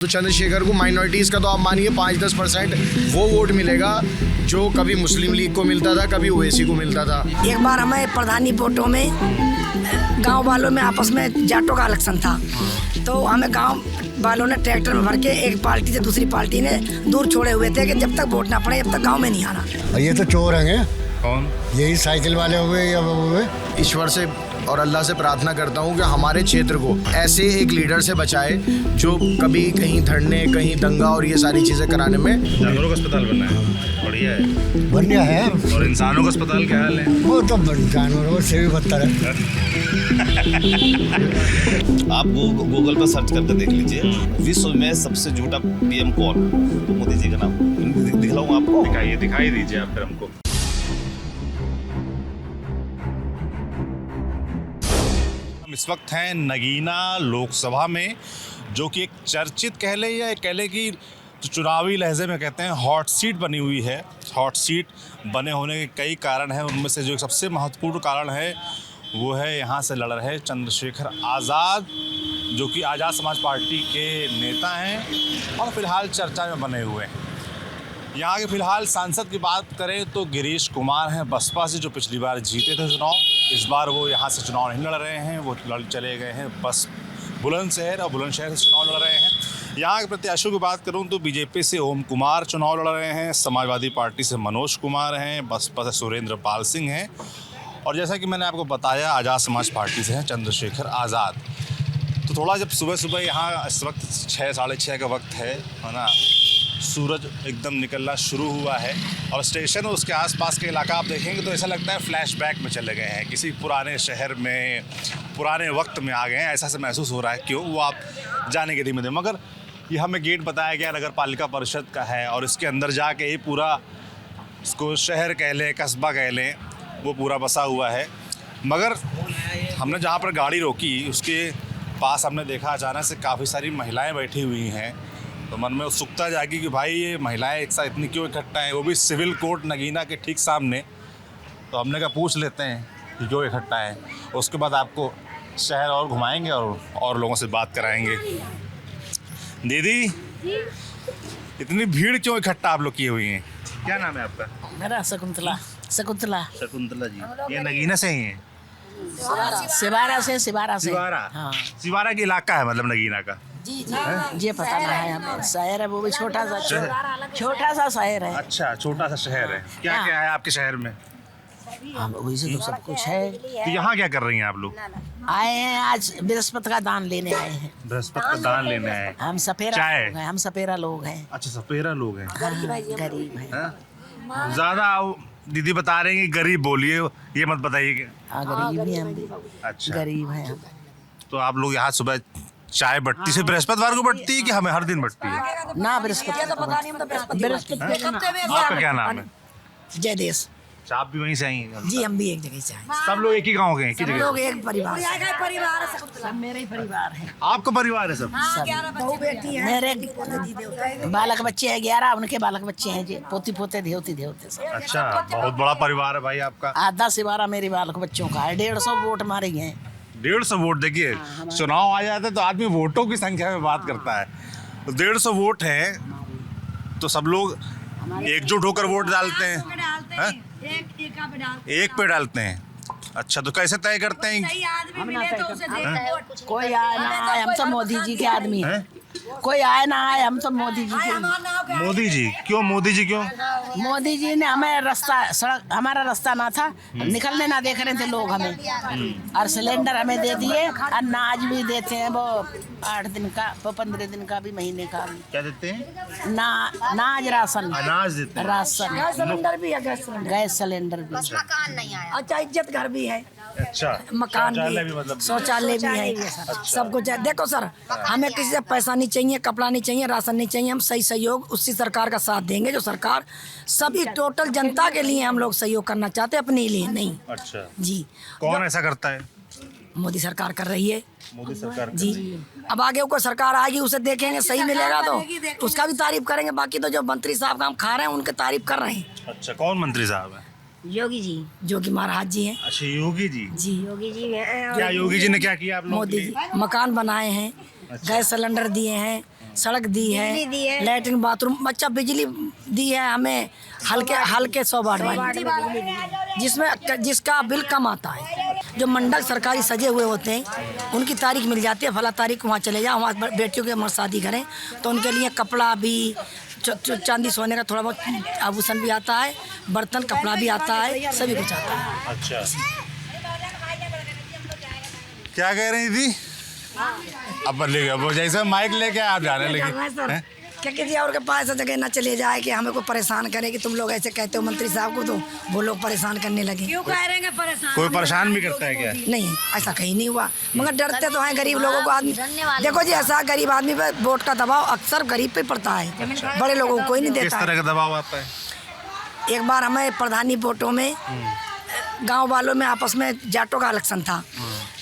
तो चंद्रशेखर को माइनॉरिटीज़ का तो आप मानिए 5-10% वो वोट मिलेगा जो कभी मुस्लिम लीग को मिलता था, कभी ओवैसी को मिलता था। एक बार हमें प्रधानी वोटों में गांव वालों में आपस में जाटों का इलेक्शन था, तो हमें गांव वालों ने ट्रैक्टर में भर के एक पार्टी से दूसरी पार्टी ने दूर छोड़े हुए थे कि जब तक वोट ना पड़े जब तक गाँव में नहीं आना। ये तो चोर हैं। कौन? यही साइकिल वाले हुए या वो हुए। ईश्वर से और अल्लाह से प्रार्थना करता हूँ कि हमारे क्षेत्र को ऐसे एक लीडर से बचाए जो कभी कहीं धरने, कहीं दंगा और ये सारी चीज़ें कराने में। जानवरों का अस्पताल बनना है, बढ़िया है। बढ़िया है। और इंसानों का अस्पताल क्या हाल है? वो तो जानवरों से भी बदतर है। आप गूगल पर सर्च करके देख लीजिए विश्व में सबसे झूठा पीएम कौन, तो मोदी जी का नाम दिखलाऊं आपको। दिखाई दीजिए आप फिर हमको। हम इस वक्त हैं नगीना लोकसभा में, जो कि एक चर्चित कह लें या कह लें कि जो चुनावी लहजे में कहते हैं हॉट सीट बनी हुई है। हॉट सीट बने होने के कई कारण हैं, उनमें से जो सबसे महत्वपूर्ण कारण है वो है यहाँ से लड़ रहे चंद्रशेखर आज़ाद, जो कि आज़ाद समाज पार्टी के नेता हैं और फिलहाल चर्चा में बने हुए हैं। यहाँ के फिलहाल सांसद की बात करें तो गिरीश कुमार हैं बसपा से, जो पिछली बार जीते थे चुनाव। इस बार वो यहाँ से चुनाव नहीं लड़ रहे हैं, वो चले गए हैं बस बुलंदशहर, और बुलंदशहर से चुनाव लड़ रहे हैं। यहाँ के प्रत्याशियों की बात करूँ तो बीजेपी से ओम कुमार चुनाव लड़ रहे हैं, समाजवादी पार्टी से मनोज कुमार हैं, बसपा से सुरेंद्र पाल सिंह हैं, और जैसा कि मैंने आपको बताया आज़ाद समाज पार्टी से हैं चंद्रशेखर आज़ाद। तो थोड़ा जब सुबह सुबह यहाँ इस वक्त 6-6:30 का वक्त है ना, सूरज एकदम निकलना शुरू हुआ है और स्टेशन और उसके आसपास के इलाका आप देखेंगे तो ऐसा लगता है फ्लैशबैक में चले गए हैं, किसी पुराने शहर में, पुराने वक्त में आ गए हैं, ऐसा से महसूस हो रहा है। क्यों, वो आप जाने के धीमे धीमे। मगर ये हमें गेट बताया गया नगर पालिका परिषद का है और इसके अंदर जाके ये पूरा, इसको शहर कह लें, कस्बा कह लें, वो पूरा बसा हुआ है। मगर हमने जहाँ पर गाड़ी रोकी उसके पास हमने देखा अचानक से काफ़ी सारी महिलाएँ बैठी हुई हैं, तो मन में उत्सुकता जागी कि भाई ये महिलाएं एक साथ इतनी क्यों इकट्ठा हैं, वो भी सिविल कोर्ट नगीना के ठीक सामने। तो हमने कहा पूछ लेते हैं कि क्यों इकट्ठा है। उसके बाद आपको शहर और घुमाएंगे और लोगों से बात कराएंगे। दीदी, इतनी भीड़ क्यों इकट्ठा आप लोग किए हुई हैं? क्या नाम है आपका? मेरा शकुंतला। शकुंतला जी, ये नगीना से ही हैं? सिवारा से। हाँ। सिवारा के इलाका है मतलब नगीना का? जी ये पता ना है हमें। शहर है वो भी छोटा सा शहर है। अच्छा, छोटा सा शहर है। क्या क्या है आपके शहर में? वैसे तो सब कुछ है। तो यहाँ क्या कर रही हैं आप लोग? आए हैं आज बृहस्पति का दान लेने आए हैं। बृहस्पति का दान लेने आए? हम सपेरा लोग हैं। अच्छा, सपेरा लोग हैं। गरीब हैं। ज्यादा दीदी बता रहे हैं कि गरीब बोलिए, ये मत बताइए कि। हाँ, गरीब ही हम भी। अच्छा, गरीब हैं हम। तो आप लोग यहाँ सुबह चाय बटती से बृहस्पतिवार को बटती है कि हमें हर दिन बटती है? ना बृहस्पति। आपका क्या नाम है? जयदेश। आप भी वहीं से आई हैं? जी हम भी एक जगह से आए। सब लोग एक ही गांव के हैं? सब लोग एक परिवार, सब मेरे ही परिवार है। आपका परिवार है सब? मेरे बालक बच्चे हैं 11, उनके बालक बच्चे हैं जी, पोती पोते देवती सब। अच्छा, बहुत बड़ा परिवार है भाई आपका। आधा सिवारा मेरे बालक बच्चों का है। 150 वोट मारे हैं। 150 वोट। देखिए, चुनाव आ जाता है तो आदमी वोटों की संख्या में बात करता है। तो 150 वोट है तो सब लोग एकजुट होकर वोट डालते हैं। एक पे डालते हैं। अच्छा, तो कैसे तय करते हैं? कोई आए ना आए, हम तो मोदी जी के आदमी हैं। कोई आए ना आए, हम तो मोदी जी के। मोदी जी क्यों? मोदी जी क्यों? मोदी जी ने हमें हमारा रास्ता ना था, निकलने ना देख रहे थे लोग हमें, और सिलेंडर हमें दे दिए, अनाज भी देते हैं, वो 8 दिन का, वो 15 दिन का भी, महीने का भी। क्या देते हैं? अनाज राशन। अनाज देते हैं। राशन, गैस सिलेंडर भी। मकान नहीं आया। अच्छा, इज्जत घर भी है। अच्छा, मकान भी, मतलब शौचालय भी है, सब कुछ है। देखो सर, हमें किसी से पैसा नहीं चाहिए, कपड़ा नहीं चाहिए, राशन नहीं चाहिए। हम सही सहयोग उसी सरकार का साथ देंगे जो सरकार सभी टोटल जनता के लिए हम लोग सहयोग करना चाहते हैं, अपने लिए नहीं। अच्छा जी। कौन ऐसा करता है? मोदी सरकार कर रही है। मोदी सरकार जी। अब आगे कोई सरकार आएगी, उसे देखेंगे, सही मिलेगा तो उसका भी तारीफ करेंगे। बाकी तो जो मंत्री साहब काम खा रहे हैं उनके तारीफ कर रहे हैं। अच्छा, कौन मंत्री साहब है? योगी जी, योगी महाराज जी हैं। अच्छा, योगी जी। जी, योगी जी हैं। क्या योगी जी ने क्या किया आप लोगों मोदी के लिए? जी मकान बनाए हैं, गैस सिलेंडर दिए हैं, सड़क दी बिजली दी है, है। लैट्रिन बाथरूम, अच्छा बिजली दी है हमें हल्के 100 वाट वाली, जिसमें जिसका बिल कम आता है। जो मंडल सरकारी सजे हुए होते हैं उनकी तारीख मिल जाती है, फला तारीख वहाँ चले जाओ, वहाँ बेटियों के मर्द शादी करें तो उनके लिए कपड़ा भी, चांदी सोने का थोड़ा बहुत आभूषण भी आता है, बर्तन कपड़ा भी आता है, सभी कुछ आता है। अच्छा, क्या कह रही थी? अब ले गया वो, जैसे माइक लेके आप जा रहे हैं, लेकिन हैं? क्या किसी और के पास ऐसा जगह न चले जाए कि हमें को परेशान करे कि तुम लोग ऐसे कहते हो मंत्री साहब को, तो वो लोग परेशान करने लगे। क्यों कह रहे हैं परेशान? कोई परेशान भी करता है क्या? नहीं, ऐसा कहीं नहीं हुआ, मगर डरते तो हैं गरीब लोगों को। आदमी देखो जी, ऐसा गरीब आदमी पे वोट का दबाव अक्सर गरीब पे पड़ता है, बड़े लोगों को कोई नहीं किस देता है। तरह का दबाव आता है? एक बार हमें प्रधानी वोटों में गांव वालों में आपस में जाटों का इलेक्शन था,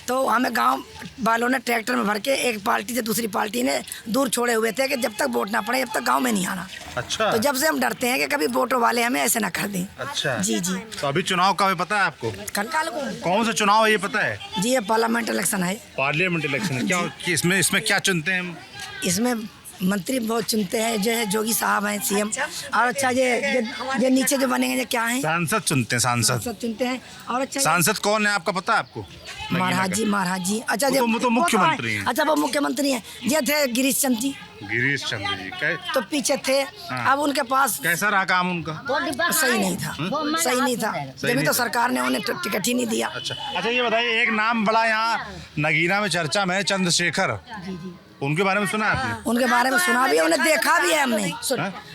तो हमें गांव वालों ने ट्रैक्टर में भर के एक पार्टी से दूसरी पार्टी ने दूर छोड़े हुए थे कि जब तक वोट ना पड़े जब तक गांव में नहीं आना। अच्छा, तो जब से हम डरते हैं कि कभी वोटों वाले हमें ऐसे ना कर दें। अच्छा जी जी। तो अभी चुनाव कब है पता है आपको? कल को कौन सा चुनाव है ये पता है? जी, ये पार्लियामेंट इलेक्शन है। पार्लियामेंट इलेक्शन है क्या? इसमें क्या चुनते हैं हम? इसमें मंत्री बहुत चुनते हैं, जो है जोगी साहब हैं सीएम, और अच्छा ये नीचे जो बनेंगे ये क्या है, सांसद चुनते हैं, सांसद सब चुनते हैं। और अच्छा सांसद कौन है आपका पता है आपको? महाराज जी। अच्छा वो तो मुख्यमंत्री हैं। अच्छा, वो मुख्यमंत्री हैं। ये थे गिरीश चंद जी, गिरीश चंद्र जी तो पीछे थे। अब उनके पास कैसा रहा काम उनका? सही नहीं था, सही नहीं था, जब तो सरकार ने उन्हें टिकट ही नहीं दिया। अच्छा, ये बताइए, एक नाम बड़ा यहाँ नगीना में चर्चा में है, चंद्रशेखर, उनके बारे में सुना आपने? उनके बारे में सुना भी है, उन्हें देखा भी है हमने।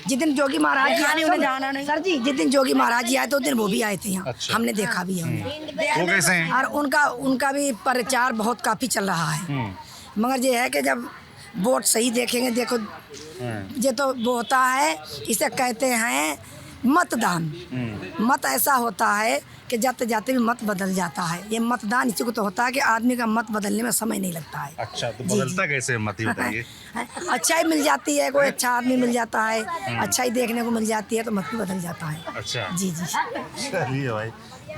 जिस दिन जोगी महाराज जी आए, उन्हें जाना नहीं सर जी, जिस दिन जोगी महाराज जी आए तो उस दिन वो भी आए थे यहाँ। अच्छा। हमने देखा भी है उन्हें। वो कैसे हैं? और उनका भी प्रचार बहुत काफी चल रहा है, मगर ये है कि जब वोट सही देखेंगे, देखो ये तो वो होता है, इसे कहते हैं मतदान। मत ऐसा होता है कि जाते जाते भी मत बदल जाता है। ये मतदान इसी को तो होता है कि आदमी का मत बदलने में समय नहीं लगता है। अच्छा, तो बदलता कैसे मत ही बताइए? अच्छाई मिल जाती है, कोई अच्छा आदमी मिल जाता है, अच्छाई देखने को मिल जाती है तो मत भी बदल जाता है। अच्छा, जी जी। चलिए भाई,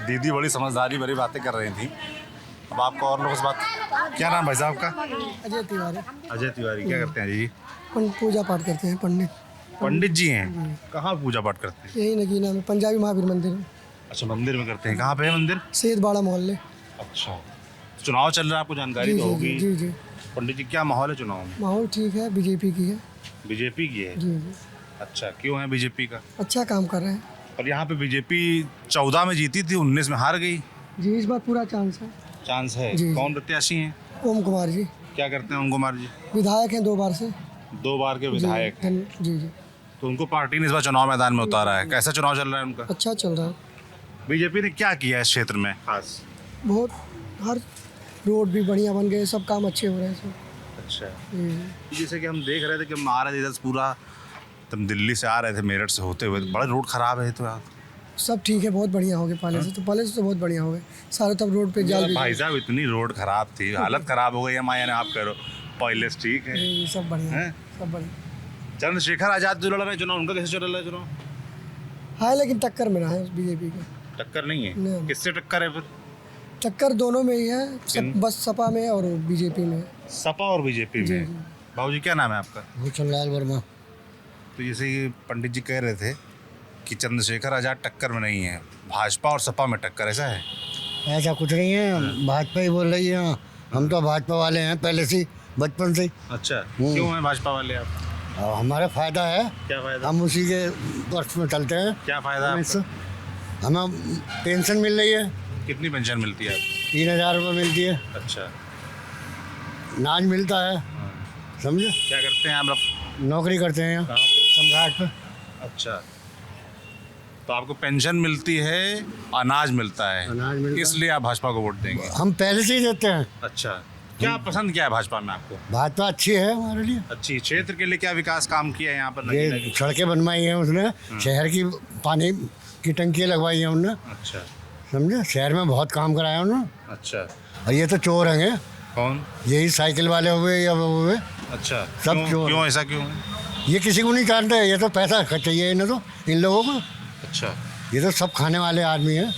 दीदी बड़ी समझदारी भरी बातें कर रही थी। अब आपको और लोगों से बात, क्या नाम भाई साहब का? अजय तिवारी। अजय तिवारी, क्या करते हैं जी? पूजा पाठ करते हैं, पंडित। पंडित जी हैं। कहाँ पूजा पाठ करते हैं? यही नगीना में पंजाबी महावीर मंदिर में। अच्छा, मंदिर में करते हैं। कहाँ पे है मंदिर? सैयदबाड़ा मोहल्ले। अच्छा, चुनाव चल रहा है, आपको जानकारी तो होगी। जी जी। पंडित जी, क्या माहौल है चुनाव में? माहौल ठीक है, बीजेपी की है। बीजेपी की है? जी जी। अच्छा, क्यों है बीजेपी का? अच्छा काम कर रहे हैं। और यहाँ पे बीजेपी 14 में जीती थी, 19 में हार गई। जी, इस बार पूरा चांस है। चांस है? जी। कौन प्रत्याशी हैं? ओम कुमार जी क्या करते हैं ओम कुमार जी? विधायक हैं 2 बार से। 2 बार के विधायक हैं। जी जी। तो उनको पार्टी ने इस बार चुनाव मैदान में उतारा है। कैसा चुनाव चल रहा है उनका? अच्छा चल रहा है। बीजेपी ने क्या किया है इस क्षेत्र में खास? बहुत, हर रोड भी बढ़िया बन गए, सब काम अच्छे हो रहे हैं। अच्छा, जी। जैसे कि हम देख रहे थे कि हम आ रहे थे इधर पूरा, तुम दिल्ली से आ रहे थे मेरठ से होते हुए, बड़े रोड खराब है। तो यार सब ठीक है, बहुत बढ़िया हो गए पहले से, तो पहले से तो बहुत बढ़िया हो गए सारे। तब रोड पे जाल भी भाई साहब, इतनी रोड खराब थी, हालत खराब हो गई है। माया ने आप कह रहे हो पहले से ठीक है। जी, सब बढ़िया हैं? सब बढ़िया चंद्रशेखर आजाद जो लड़ रहे हैं चुनाव, उनका कैसे चल रहा है चुनाव? है, लेकिन टक्कर में रहा है बीजेपी का। टक्कर नहीं है? नहीं। किससे टक्कर है फिर? टक्कर दोनों में ही है, बस सपा में और बीजेपी में। सपा और बीजेपी में। बाबूजी, क्या नाम है आपका? भूषण लाल वर्मा। तो जैसे कि पंडित जी कह रहे थे कि चंद्रशेखर आजाद टक्कर में नहीं है, भाजपा और सपा में टक्कर, ऐसा है? ऐसा कुछ नहीं है, भाजपा ही बोल रही है। हम तो भाजपा वाले हैं पहले से, बचपन से। अच्छा, क्यों है भाजपा वाले आप? और हमारा फायदा है, क्या फायदा? हम उसी के वर्ष में चलते हैं। क्या फायदा है आपका? हमें पेंशन मिल रही है, कितनी पेंशन मिलती है आपको? 3000 रुपये मिलती है। अच्छा, नाज मिलता है, समझे। क्या करते हैं आप लोग? नौकरी करते हैं यहाँ कहाँ पे? सम्राट पे। अच्छा, तो आपको पेंशन मिलती है, अनाज मिलता है, अनाज मिलता है। इसलिए आप भाजपा को वोट देंगे? हम पहले से ही देते हैं। अच्छा, क्या पसंद क्या है भाजपा में आपको? भाजपा अच्छी है हमारे लिए। अच्छी, क्षेत्र के लिए क्या विकास काम किया है यहाँ पर? नगीना ये की? सड़कें बनवाई हैं उसने, शहर की पानी की टंकियाँ लगवाई हैं उन्होंने, अच्छा समझे। शहर में बहुत काम कराया उन्होंने। अच्छा, और ये तो चोर हैं, कौन? यही साइकिल वाले हुए या वो हुए, अच्छा, सब क्यों? चोर। क्यों ऐसा क्यों है? ये किसी को नहीं जानते। ये तो पैसा चाहिए इन्हें, तो इन लोगों को। अच्छा, ये तो सब खाने वाले आदमी हैं,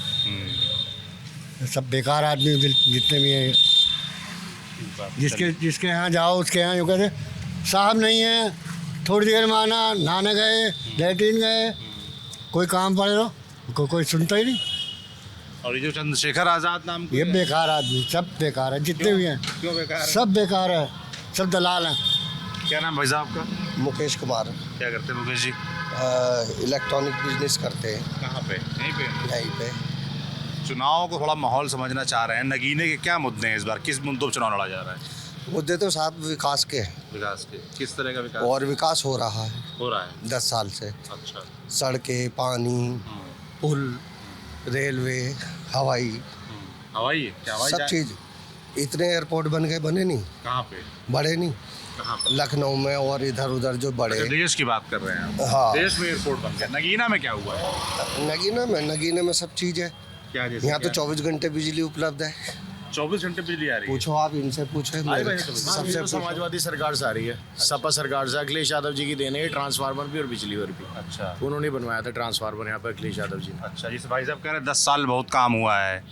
सब बेकार आदमी जितने भी हैं। जिसके यहाँ जाओ उसके यहाँ यूँ कहते साहब नहीं है, थोड़ी देर में आना, नहाने गए, लेटरिन गए, कोई काम पड़े लो कोई सुनता ही नहीं। और ये जो चंद्रशेखर आजाद नाम के ये बेकार आदमी, सब बेकार है, जितने भी हैं क्यों बेकार है? सब बेकार है, सब दलाल हैं। क्या नाम भाई साहब आपका? मुकेश कुमार, क्या करते हैं मुकेश जी? इलेक्ट्रॉनिक बिजनेस करते हैं कहाँ पे? यहीं पे। यहीं पे। चुनाव को थोड़ा माहौल समझना चाह रहे हैं, नगीने के क्या मुद्दे हैं इस बार, किस मुद्दों पर चुनाव लड़ा जा रहा है? मुद्दे तो साहब विकास के हैं विकास के, किस तरह का विकास और विकास हो रहा है हो रहा है? 10 साल से। अच्छा। सड़कें, पानी, पुल, रेलवे, हवाई, हवाई क्या हवाई सब चीज़। इतने एयरपोर्ट बन गए, बने नहीं, कहाँ पे? बड़े नहीं। कहाँ पे? लखनऊ में और इधर उधर जो बड़े। अच्छा, देश की बात कर रहे हैं आप। हाँ। देश में एयरपोर्ट बन गया। नगीना में क्या हुआ है? नगीने में सब चीज़ है। क्या जैसे यहाँ तो क्या? 24 घंटे बिजली उपलब्ध है। 24 घंटे बिजली आ रही है। पूछो आप इनसे, पूछो भाई मेरे- तो सबसे सबसे पूछो। समाजवादी सरकार से आ रही है, सपा सरकार से। अखिलेश यादव जी की देने है ट्रांसफार्मर भी और बिजली और भी। अच्छा उन्होंने बनवाया था ट्रांसफार्मर यहाँ पर अखिलेश यादव जी ने। अच्छा। जिस भाई साहब कह रहे हैं 10 साल बहुत काम हुआ है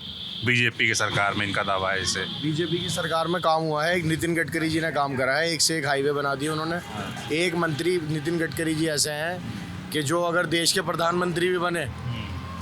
बीजेपी की सरकार में, इनका दावा है इसे। बीजेपी की सरकार में काम हुआ है, एक नितिन गडकरी जी ने काम करा है, एक से एक हाईवे बना दिए उन्होंने। एक मंत्री नितिन गडकरी जी ऐसे हैं कि जो अगर देश के प्रधानमंत्री भी बने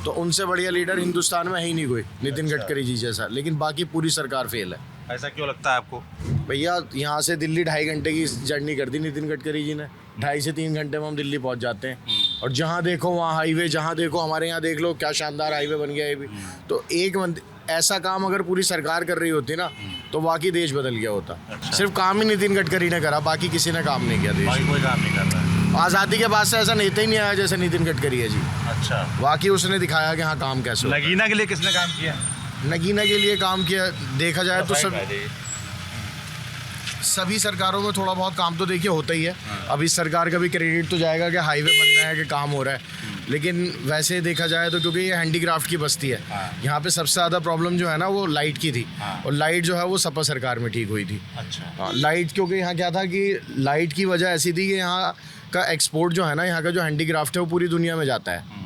तो उनसे बढ़िया लीडर हिंदुस्तान में है ही नहीं कोई, नितिन गडकरी जी जैसा। लेकिन बाकी पूरी सरकार फेल है। ऐसा क्यों लगता है आपको? भैया यहाँ से दिल्ली 2.5 घंटे की जर्नी कर दी नितिन गडकरी जी ने, 2.5 से 3 घंटे में हम दिल्ली पहुँच जाते हैं। और जहाँ देखो वहाँ हाईवे, जहाँ देखो हमारे यहाँ देख लो क्या शानदार हाईवे बन गया है भी। तो एक ऐसा काम अगर पूरी सरकार कर रही होती ना तो बाकी देश बदल गया होता। सिर्फ काम ही नितिन गडकरी ने करा, बाकी किसी ने काम नहीं किया देश। भाई कोई काम नहीं कर रहा है। आज़ादी के बाद से ऐसा नेता ही नहीं आया जैसे नितिन गडकरी है जी। अच्छा। बाकी उसने दिखाया कि हाँ काम कैसे होता है। नगीना के लिए किसने काम किया? नगीना के लिए काम किया देखा जाए तो सब सभी सरकारों में थोड़ा बहुत काम तो देखिए होता ही है। अब इस सरकार का भी क्रेडिट तो जाएगा कि हाईवे बन रहा है कि काम हो रहा है। लेकिन वैसे देखा जाए तो क्योंकि ये हैंडीक्राफ्ट की बस्ती है, यहाँ पे सबसे ज़्यादा प्रॉब्लम जो है ना वो लाइट की थी। और लाइट जो है वो सपा सरकार में ठीक हुई थी। अच्छा। हाँ, लाइट क्योंकि यहाँ क्या था कि लाइट की वजह ऐसी थी कि यहाँ का एक्सपोर्ट जो है ना, यहाँ का जो हैंडीक्राफ्ट है वो पूरी दुनिया में जाता है।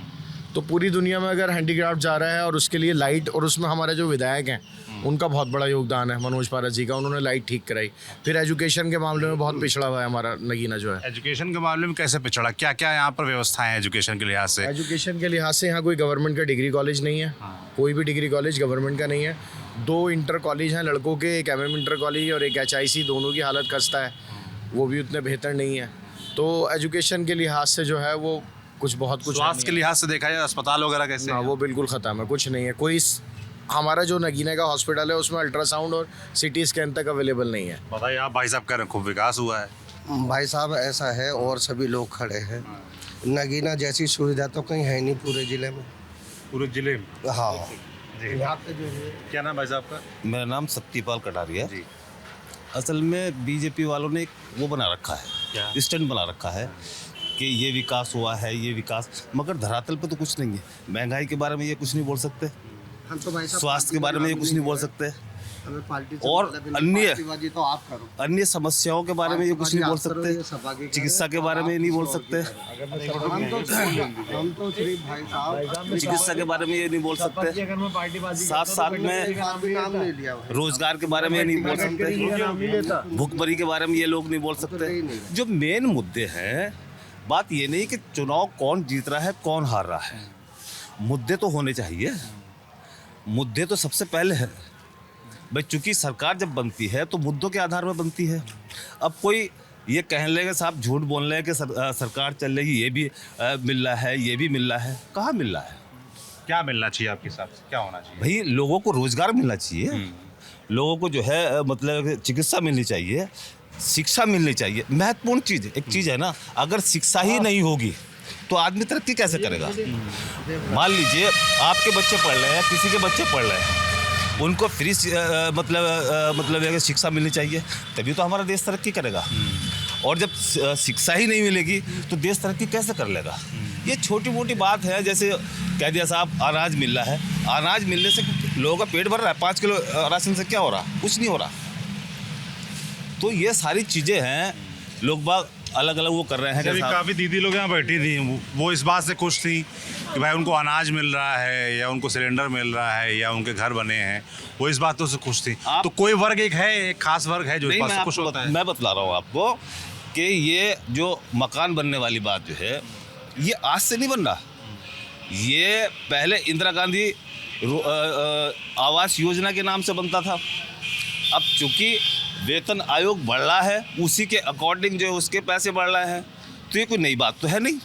तो पूरी दुनिया में अगर हैंडीक्राफ्ट जा रहा है और उसके लिए लाइट, और उसमें हमारे जो विधायक हैं उनका बहुत बड़ा योगदान है, मनोज पारस जी का, उन्होंने लाइट ठीक कराई। फिर एजुकेशन के मामले में बहुत पिछड़ा हुआ है हमारा नगीना जो है। एजुकेशन के मामले में कैसे पिछड़ा? क्या क्या यहाँ पर व्यवस्थाएं हैं एजुकेशन के लिहाज से? एजुकेशन के लिहाज से यहाँ कोई गवर्नमेंट का डिग्री कॉलेज नहीं है। कोई भी डिग्री कॉलेज गवर्नमेंट का नहीं है। 2 इंटर कॉलेज हैं लड़कों के, एक MM इंटर कॉलेज और एक HIC, दोनों की हालत खस्ता है, वो भी उतने बेहतर नहीं है। तो एजुकेशन के लिहाज से जो है वो कुछ बहुत कुछ स्वास्थ्य के लिहाज से देखा जाए अस्पताल वगैरह कैसे ना, हैं? वो बिल्कुल ख़त्म है, कुछ नहीं है। कोई हमारा जो नगीने का हॉस्पिटल है उसमें अल्ट्रासाउंड और CT स्कैन तक अवेलेबल नहीं है। बताइए आप भाई साहब कह रहे हैं खूब विकास हुआ है। भाई साहब ऐसा है और सभी लोग खड़े हैं, नगीना जैसी सुविधा तो कहीं है नहीं पूरे ज़िले में। पूरे जिले में? हाँ। यहाँ पे जो है क्या नाम भाई साहब का? मेरा नाम सत्यपाल कटारिया। जी। असल में बीजेपी वालों ने एक वो बना रखा क्या? है, स्टैंड बना रखा है कि ये विकास हुआ है, ये विकास, मगर धरातल पे तो कुछ नहीं है। महंगाई के बारे में ये कुछ नहीं बोल सकते, हम तो भाई साहब स्वास्थ्य के बारे में ये कुछ नहीं बोल सकते, हमें पार्टी और अन्य तो आप करो, अन्य समस्याओं के बारे में ये कुछ नहीं बोल सकते, चिकित्सा के बारे में ये नहीं बोल सकते, हम तो सिर्फ भाई साहब चिकित्सा के बारे में ये नहीं बोल सकते, साथ साथ में नाम नहीं लिया भाई। रोजगार के बारे में ये नहीं बोल सकते, भुखमरी के बारे में ये लोग नहीं बोल सकते। जो मेन मुद्दे हैं, बात ये नहीं कि चुनाव कौन जीत रहा है कौन हार रहा है, मुद्दे तो होने चाहिए। मुद्दे तो सबसे पहले है भाई, चूंकि सरकार जब बनती है तो मुद्दों के आधार पर बनती है। अब कोई ये कह लेगा साहब, झूठ बोल रहे हैं कि सरकार चल रही, ये भी मिल रहा है, ये भी मिल रहा है, कहाँ मिल रहा है? क्या मिलना चाहिए आपके हिसाब से, क्या होना चाहिए? भाई लोगों को रोजगार मिलना चाहिए, लोगों को जो है मतलब चिकित्सा मिलनी चाहिए, शिक्षा मिलनी चाहिए। महत्वपूर्ण चीज़, एक चीज़ है ना, अगर शिक्षा ही नहीं होगी तो आदमी तरक्की कैसे करेगा? मान लीजिए आपके बच्चे पढ़ रहे हैं, किसी के बच्चे पढ़ रहे हैं, उनको फ्री मतलब शिक्षा मिलनी चाहिए, तभी तो हमारा देश तरक्की करेगा। और जब शिक्षा ही नहीं मिलेगी तो देश तरक्की कैसे कर लेगा? ये छोटी मोटी बात है। जैसे कह दिया साहब अनाज मिल रहा है, अनाज मिलने से लोगों का पेट भर रहा है, 5 किलो राशन से क्या हो रहा? कुछ नहीं हो रहा। तो ये सारी चीज़ें हैं, लोग बाग अलग अलग वो कर रहे हैं। अभी काफ़ी दीदी लोग यहाँ बैठी थी, वो इस बात से खुश थी कि भाई उनको अनाज मिल रहा है या उनको सिलेंडर मिल रहा है या उनके घर बने हैं, वो इस बातों से खुश थी। तो कोई वर्ग एक है, एक खास वर्ग है जो इस बात से खुश होता है। मैं बतला रहा हूँ आपको कि ये जो मकान बनने वाली बात जो है ये आज से नहीं बन रहा, ये पहले इंदिरा गांधी आवास योजना के नाम से बनता था। अब चूंकि वेतन आयोग बढ़ रहा है उसी के अकॉर्डिंग जो है उसके पैसे बढ़ रहे हैं, तो ये कोई नई बात तो है नहीं।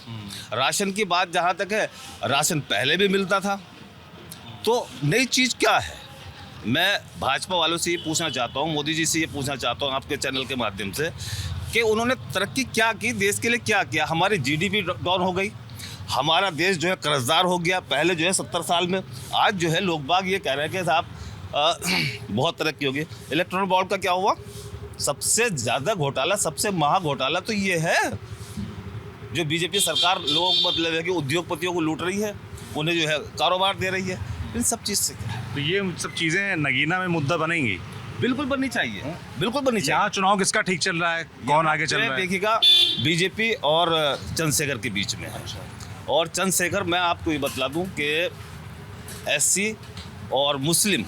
राशन की बात जहाँ तक है, राशन पहले भी मिलता था, तो नई चीज़ क्या है। मैं भाजपा वालों से ये पूछना चाहता हूँ, मोदी जी से ये पूछना चाहता हूँ आपके चैनल के माध्यम से कि उन्होंने तरक्की क्या की, देश के लिए क्या किया। हमारी जीडीपी डाउन हो गई, हमारा देश जो है कर्जदार हो गया पहले जो है 70 साल में। आज जो है लोग बाग ये कह रहे हैं कि साहब बहुत तरक्की होगी। इलेक्ट्रॉनिक बॉन्ड का क्या हुआ, सबसे ज़्यादा घोटाला, सबसे महा घोटाला तो ये है जो बीजेपी सरकार लोगों को मतलब है कि उद्योगपतियों को लूट रही है, उन्हें जो है कारोबार दे रही है। इन सब चीज़ से क्या, तो ये सब चीज़ें नगीना में मुद्दा बनेंगी। बिल्कुल बननी चाहिए, बिल्कुल बननी चाहिए। यहाँ चुनाव किसका ठीक चल रहा है, कौन आगे चल रहा है? देखिएगा बीजेपी और चंद्रशेखर के बीच में है। और चंद्रशेखर, मैं आपको ये बतला दूं कि एससी और मुस्लिम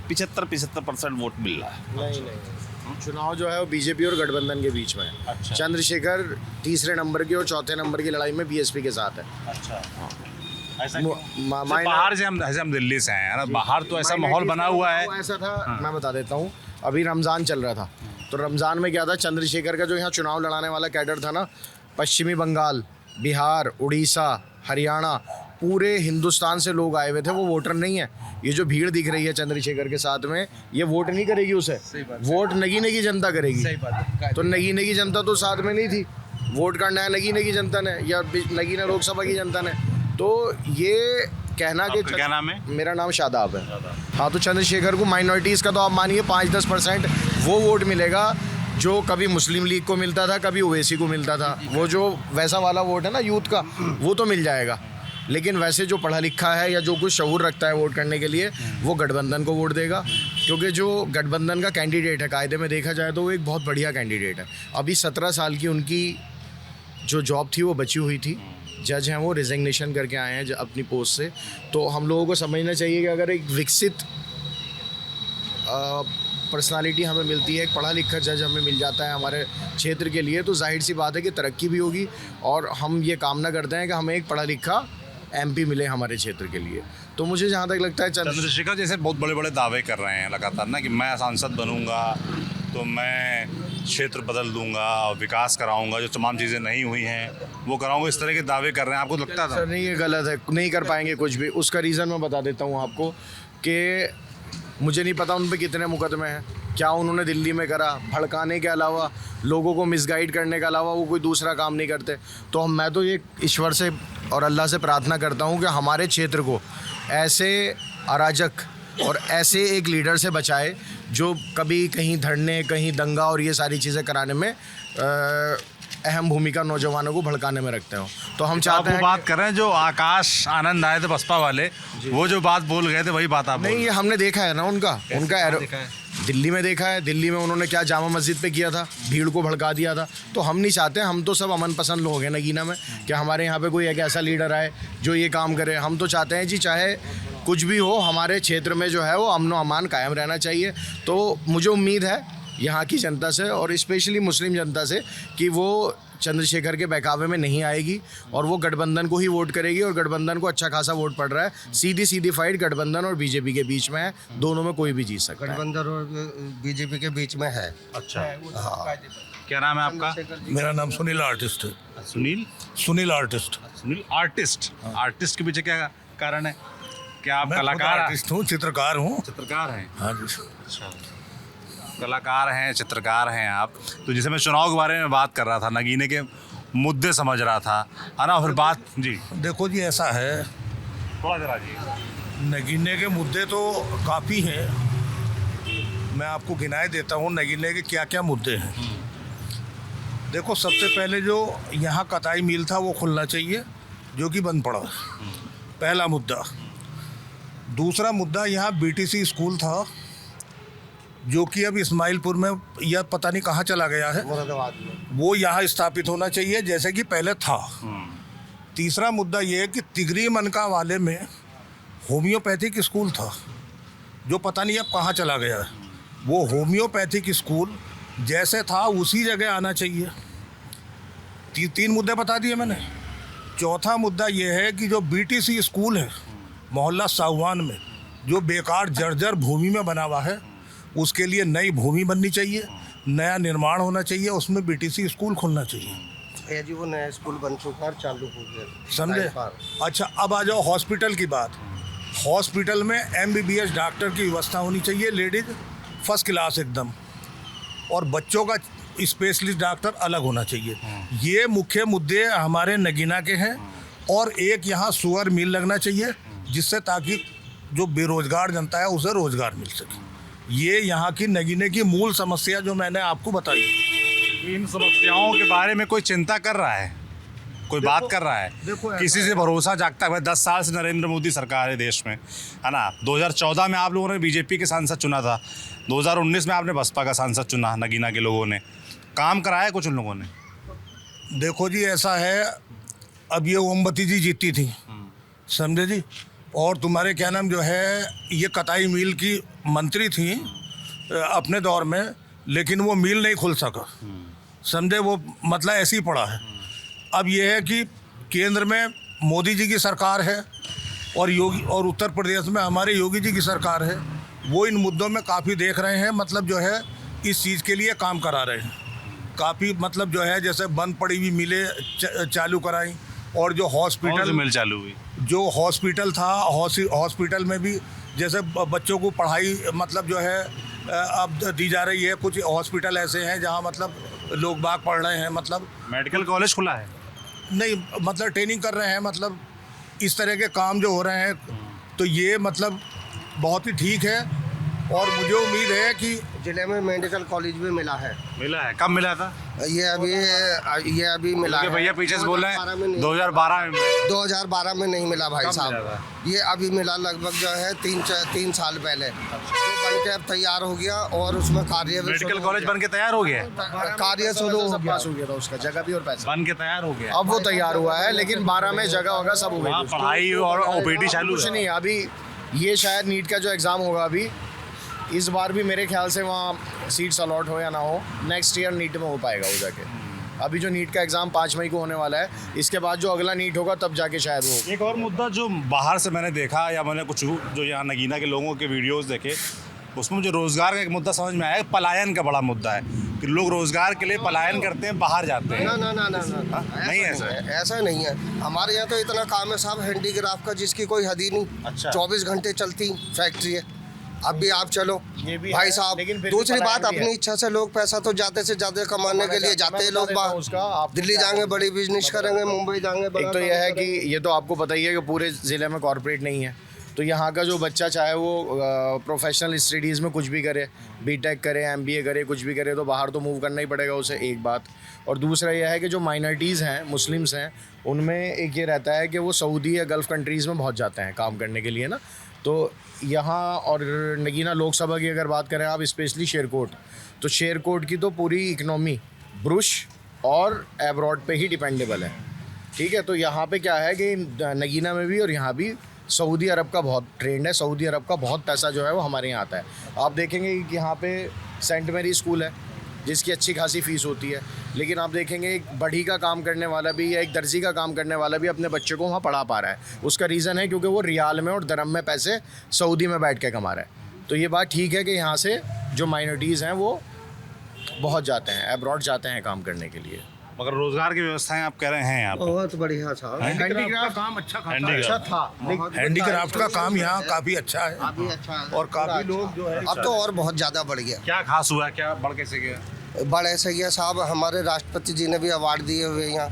75% वोट मिल रहा है। नहीं, चुनाव जो है वो बीजेपी और गठबंधन के बीच में है। अच्छा। चंद्रशेखर तीसरे नंबर की और चौथे नंबर की लड़ाई में बीएसपी के साथ है। अच्छा, ऐसा मु- क्यों? मा- सिर्फ माइनर- बाहर से हम दिल्ली से हैं ना, बाहर तो ऐसा माहौल बना हुआ है। ऐसा था, मैं बता देता हूँ। अभी रमज़ान चल रहा था, तो रमज़ान में क्या था, चंद्रशेखर का जो यहाँ चुनाव लड़ाने वाला कैडर था ना, पश्चिमी बंगाल, बिहार, उड़ीसा, हरियाणा, पूरे हिंदुस्तान से लोग आए हुए थे। वो वोटर नहीं है। ये जो भीड़ दिख रही है चंद्रशेखर के साथ में, ये वोट नहीं करेगी उसे, वोट नगीने की जनता करेगी। तो नगीने की जनता तो साथ में नहीं थी, वोट करना है नगीने की जनता ने या नगीना लोकसभा की जनता ने। तो ये कहना कि आपका क्या नाम है? मेरा नाम शादाब है। हाँ, तो चंद्रशेखर को माइनॉरिटीज़ का तो आप मानिए 5-10% वो वोट मिलेगा जो कभी मुस्लिम लीग को मिलता था, कभी ओवैसी को मिलता था। वो जो वैसा वाला वोट है ना यूथ का, वो तो मिल जाएगा। लेकिन वैसे जो पढ़ा लिखा है या जो कुछ शऊर रखता है वोट करने के लिए, वो गठबंधन को वोट देगा। क्योंकि जो गठबंधन का कैंडिडेट है, कायदे में देखा जाए तो वो एक बहुत बढ़िया कैंडिडेट है। अभी 17 साल की उनकी जो जॉब थी वो बची हुई थी। जज हैं वो, रिजिग्नेशन करके आए हैं अपनी पोस्ट से। तो हम लोगों को समझना चाहिए कि अगर एक विकसित पर्सनालिटी हमें मिलती है, एक पढ़ा लिखा जज हमें मिल जाता है हमारे क्षेत्र के लिए, तो जाहिर सी बात है कि तरक्की भी होगी। और हम ये कामना करते हैं कि हमें एक पढ़ा लिखा एमपी मिले हमारे क्षेत्र के लिए। तो मुझे जहाँ तक लगता है चंद्रशेखर जैसे बहुत बड़े बड़े दावे कर रहे हैं लगातार ना कि मैं सांसद बनूंगा तो मैं क्षेत्र बदल दूंगा, विकास कराऊंगा, जो तमाम चीज़ें नहीं हुई हैं वो कराऊंगा, इस तरह के दावे कर रहे हैं। आपको लगता था? सर नहीं, ये गलत है, नहीं कर पाएंगे कुछ भी। उसका रीज़न मैं बता देता हूँ आपको कि मुझे नहीं पता उन पे कितने मुकदमे हैं, क्या उन्होंने दिल्ली में करा। भड़काने के अलावा, लोगों को मिसगाइड करने के अलावा वो कोई दूसरा काम नहीं करते। तो मैं तो ये ईश्वर से और अल्लाह से प्रार्थना करता हूँ कि हमारे क्षेत्र को ऐसे अराजक और ऐसे एक लीडर से बचाए जो कभी कहीं धरने, कहीं दंगा और ये सारी चीज़ें कराने में अहम भूमिका नौजवानों को भड़काने में रखते हो। तो हम चाहते हैं बात कर रहे हैं जो आकाश आनंद आए थे बसपा वाले, वो जो बात बोल गए थे वही बात आप नहीं, ये हमने देखा है ना उनका दिल्ली में देखा है। दिल्ली में उन्होंने क्या जामा मस्जिद पे किया था, भीड़ को भड़का दिया था। तो हम नहीं चाहते, हम तो सब अमन पसंद लोग हैं नगीना में, कि हमारे यहाँ पे कोई एक ऐसा लीडर आए जो ये काम करे। हम तो चाहते हैं जी, चाहे कुछ भी हो, हमारे क्षेत्र में जो है वो अमन व अमान कायम रहना चाहिए। तो मुझे उम्मीद है यहाँ की जनता से और स्पेशली मुस्लिम जनता से कि वो चंद्रशेखर के बहकावे में नहीं आएगी और वो गठबंधन को ही वोट करेगी। और गठबंधन को अच्छा खासा वोट पड़ रहा है। सीधी फाइट गठबंधन और बीजेपी के बीच में है, दोनों में कोई भी जीत सकता है। गठबंधन और बीजेपी के बीच में है। अच्छा, क्या नाम है आपका? मेरा नाम सुनील आर्टिस्ट है। Sunil artist. Sunil artist. Artist के पीछे क्या कारण है? क्या आप मैं खुद कलाकार आर्टिस्ट हूँ, चित्रकार हूँ। चित्रकार हैं? हाँ जी। अच्छा, कलाकार हैं, चित्रकार हैं आप। तो जैसे मैं चुनाव के बारे में बात कर रहा था, नगीने के मुद्दे समझ रहा था, है ना, फिर बात जी देखो जी, ऐसा है, थोड़ा जरा जी। नगीने के मुद्दे तो काफ़ी हैं। मैं आपको गिनाए देता हूँ नगीने के क्या क्या मुद्दे हैं। देखो, सबसे पहले जो यहाँ कताई मिल था वो खुलना चाहिए, जो कि बंद पड़ा, पहला मुद्दा। दूसरा मुद्दा, यहाँ बीटीसी स्कूल था जो कि अब इस्माइलपुर में या पता नहीं कहाँ चला गया है, वो यहाँ स्थापित होना चाहिए जैसे कि पहले था। तीसरा मुद्दा ये है कि तिगरी मनका वाले में होम्योपैथिक स्कूल था जो पता नहीं अब कहाँ चला गया है। वो होम्योपैथिक स्कूल जैसे था उसी जगह आना चाहिए। तीन मुद्दे बता दिए मैंने। चौथा मुद्दा ये है कि जो बीटीसी स्कूल है मोहल्ला साहवान में, जो बेकार जर्जर भूमि में बना हुआ है, उसके लिए नई भूमि बननी चाहिए, नया निर्माण होना चाहिए, उसमें बीटीसी स्कूल खुलना चाहिए। ये जी वो नया स्कूल बन चुका है, चालू हो गया, समझे। अच्छा, अब आ जाओ हॉस्पिटल की बात। हॉस्पिटल में MBBS डॉक्टर की व्यवस्था होनी चाहिए, लेडीज फर्स्ट क्लास एकदम, और बच्चों का स्पेशलिस्ट डॉक्टर अलग होना चाहिए। ये मुख्य मुद्दे हमारे नगीना के हैं। और एक यहाँ सुअर मिल लगना चाहिए, जिससे ताकि जो बेरोजगार जनता है उसे रोजगार मिल सके। ये यहाँ की नगीने की मूल समस्या जो मैंने आपको बताई। इन समस्याओं के बारे में कोई चिंता कर रहा है, कोई बात कर रहा है? किसी से भरोसा जागता है? भाई 10 साल से नरेंद्र मोदी सरकार है देश में, है ना। 2014 में आप लोगों ने बीजेपी के सांसद चुना था, 2019 में आपने बसपा का सांसद चुना, नगीना के लोगों ने काम कराया कुछ उन लोगों ने? देखो जी, ऐसा है, अब ये ओमवती जी जीती थी, समझे जी, और तुम्हारे क्या नाम जो है, ये कताई मिल की मंत्री थी अपने दौर में, लेकिन वो मिल नहीं खुल सका, समझे, वो मतलब ऐसे ही पड़ा है। अब ये है कि केंद्र में मोदी जी की सरकार है और उत्तर प्रदेश में हमारे योगी जी की सरकार है। वो इन मुद्दों में काफ़ी देख रहे हैं, मतलब जो है इस चीज़ के लिए काम करा रहे हैं काफ़ी, मतलब जो है जैसे बंद पड़ी हुई मिलें चालू कराई, और जो हॉस्पिटल मिल चालू हुई, जो हॉस्पिटल था, हॉस्पिटल में भी जैसे बच्चों को पढ़ाई मतलब जो है अब दी जा रही है। कुछ हॉस्पिटल ऐसे हैं जहाँ मतलब लोग बाग पढ़ रहे हैं, मतलब मेडिकल कॉलेज खुला है नहीं, मतलब ट्रेनिंग कर रहे हैं, मतलब इस तरह के काम जो हो रहे हैं, तो ये मतलब बहुत ही ठीक है। और मुझे उम्मीद है कि जिले में मेडिकल कॉलेज भी मिला है। कब मिला था? ये अभी मिला है। भैया पीछे से बोल रहे हैं 2012 में। 2012 में नहीं मिला भाई साहब, ये अभी मिला लगभग जो है 3 साल पहले, जो बन के अब तैयार हो गया, और उसमें कार्य भी मेडिकल कॉलेज बन के तैयार हो गया, कार्य शुरू हो गया था, उसका जगह भी और पैसा बन के तैयार हो गया। अब वो तैयार हुआ है, लेकिन 12 में जगह होगा, सब हो गया, पढ़ाई और OPD चालू कुछ है। नहीं। अभी ये शायद नीट का जो एग्ज़ाम होगा अभी इस बार भी, मेरे ख्याल से वहाँ सीट्स अलॉट हो या ना हो, नेक्स्ट ईयर नीट में हो पाएगा वो जाके। अभी जो नीट का एग्ज़ाम 5 मई को होने वाला है, इसके बाद जो अगला नीट होगा तब जाके शायद वो। एक और मुद्दा जो बाहर से मैंने देखा, या मैंने कुछ जो यहाँ नगीना के लोगों के वीडियोस देखे, उसमें मुझे रोज़गार का एक मुद्दा समझ में आया। पलायन का बड़ा मुद्दा है कि लोग रोज़गार के लिए पलायन करते हैं, बाहर जाते हैं। ना नहीं ऐसा नहीं है। हमारे यहाँ तो इतना काम है साहब हैंडीक्राफ्ट का, जिसकी कोई हद ही नहीं। अच्छा। 24 घंटे चलती फैक्ट्री है। अब भी आप चलो ये भी भाई है, साहब। लेकिन फिर भी दूसरी पलायन बात, भी है। अपनी इच्छा से लोग पैसा तो ज़्यादा से ज़्यादा कमाने के लिए जाते हैं लोग बाहर। दिल्ली जाएंगे, बड़ी बिजनेस करेंगे, मुंबई जाएंगे। एक तो यह है कि ये तो आपको पता ही है कि पूरे ज़िले में कॉर्पोरेट नहीं है, तो यहाँ का जो बच्चा चाहे वो प्रोफेशनल स्टडीज़ में कुछ भी करे, बीटेक करे, MBA करे, कुछ भी करे, तो बाहर तो मूव करना ही पड़ेगा उसे, एक बात। और दूसरा यह है कि जो माइनॉरिटीज़ हैं, मुस्लिम्स हैं, उनमें एक ये रहता है कि वो सऊदी या गल्फ़ कंट्रीज़ में बहुत जाते हैं काम करने के लिए ना। तो यहाँ और नगीना लोकसभा की अगर बात करें आप, स्पेशली शेरकोट, तो शेरकोट की तो पूरी इकनॉमी ब्रुश और एब्रॉड पे ही डिपेंडेबल है, ठीक है। तो यहाँ पे क्या है कि नगीना में भी और यहाँ भी सऊदी अरब का बहुत ट्रेंड है, सऊदी अरब का बहुत पैसा जो है वो हमारे यहाँ आता है। आप देखेंगे कि यहाँ पे सेंट मैरी स्कूल है, जिसकी अच्छी खासी फ़ीस होती है, लेकिन आप देखेंगे एक बढ़ी का काम करने वाला भी या एक दर्जी का काम करने वाला भी अपने बच्चे को वहाँ पढ़ा पा रहा है। उसका रीज़न है क्योंकि वो रियाल में और दरम में पैसे सऊदी में बैठ के कमा रहा है। तो ये बात ठीक है कि यहाँ से जो माइनॉरिटीज़ हैं वो बहुत जाते हैं, अब्रॉड जाते हैं काम करने के लिए। मगर रोजगार की व्यवस्थाएं आप कह रहे हैं यहाँ पे? बहुत बढ़िया साहब। हैंडीक्राफ्ट का काम अच्छा हैंडीक्राफ्ट था, हैंडीक्राफ्ट का काम यहाँ काफ़ी अच्छा है, अभी अच्छा है, और काफ़ी लोग जो है अब तो और बहुत ज़्यादा बढ़ गया। क्या खास हुआ, क्या बढ़ कैसे गया? बड़े से गया साहब, हमारे राष्ट्रपति जी ने भी अवार्ड दिए हुए यहाँ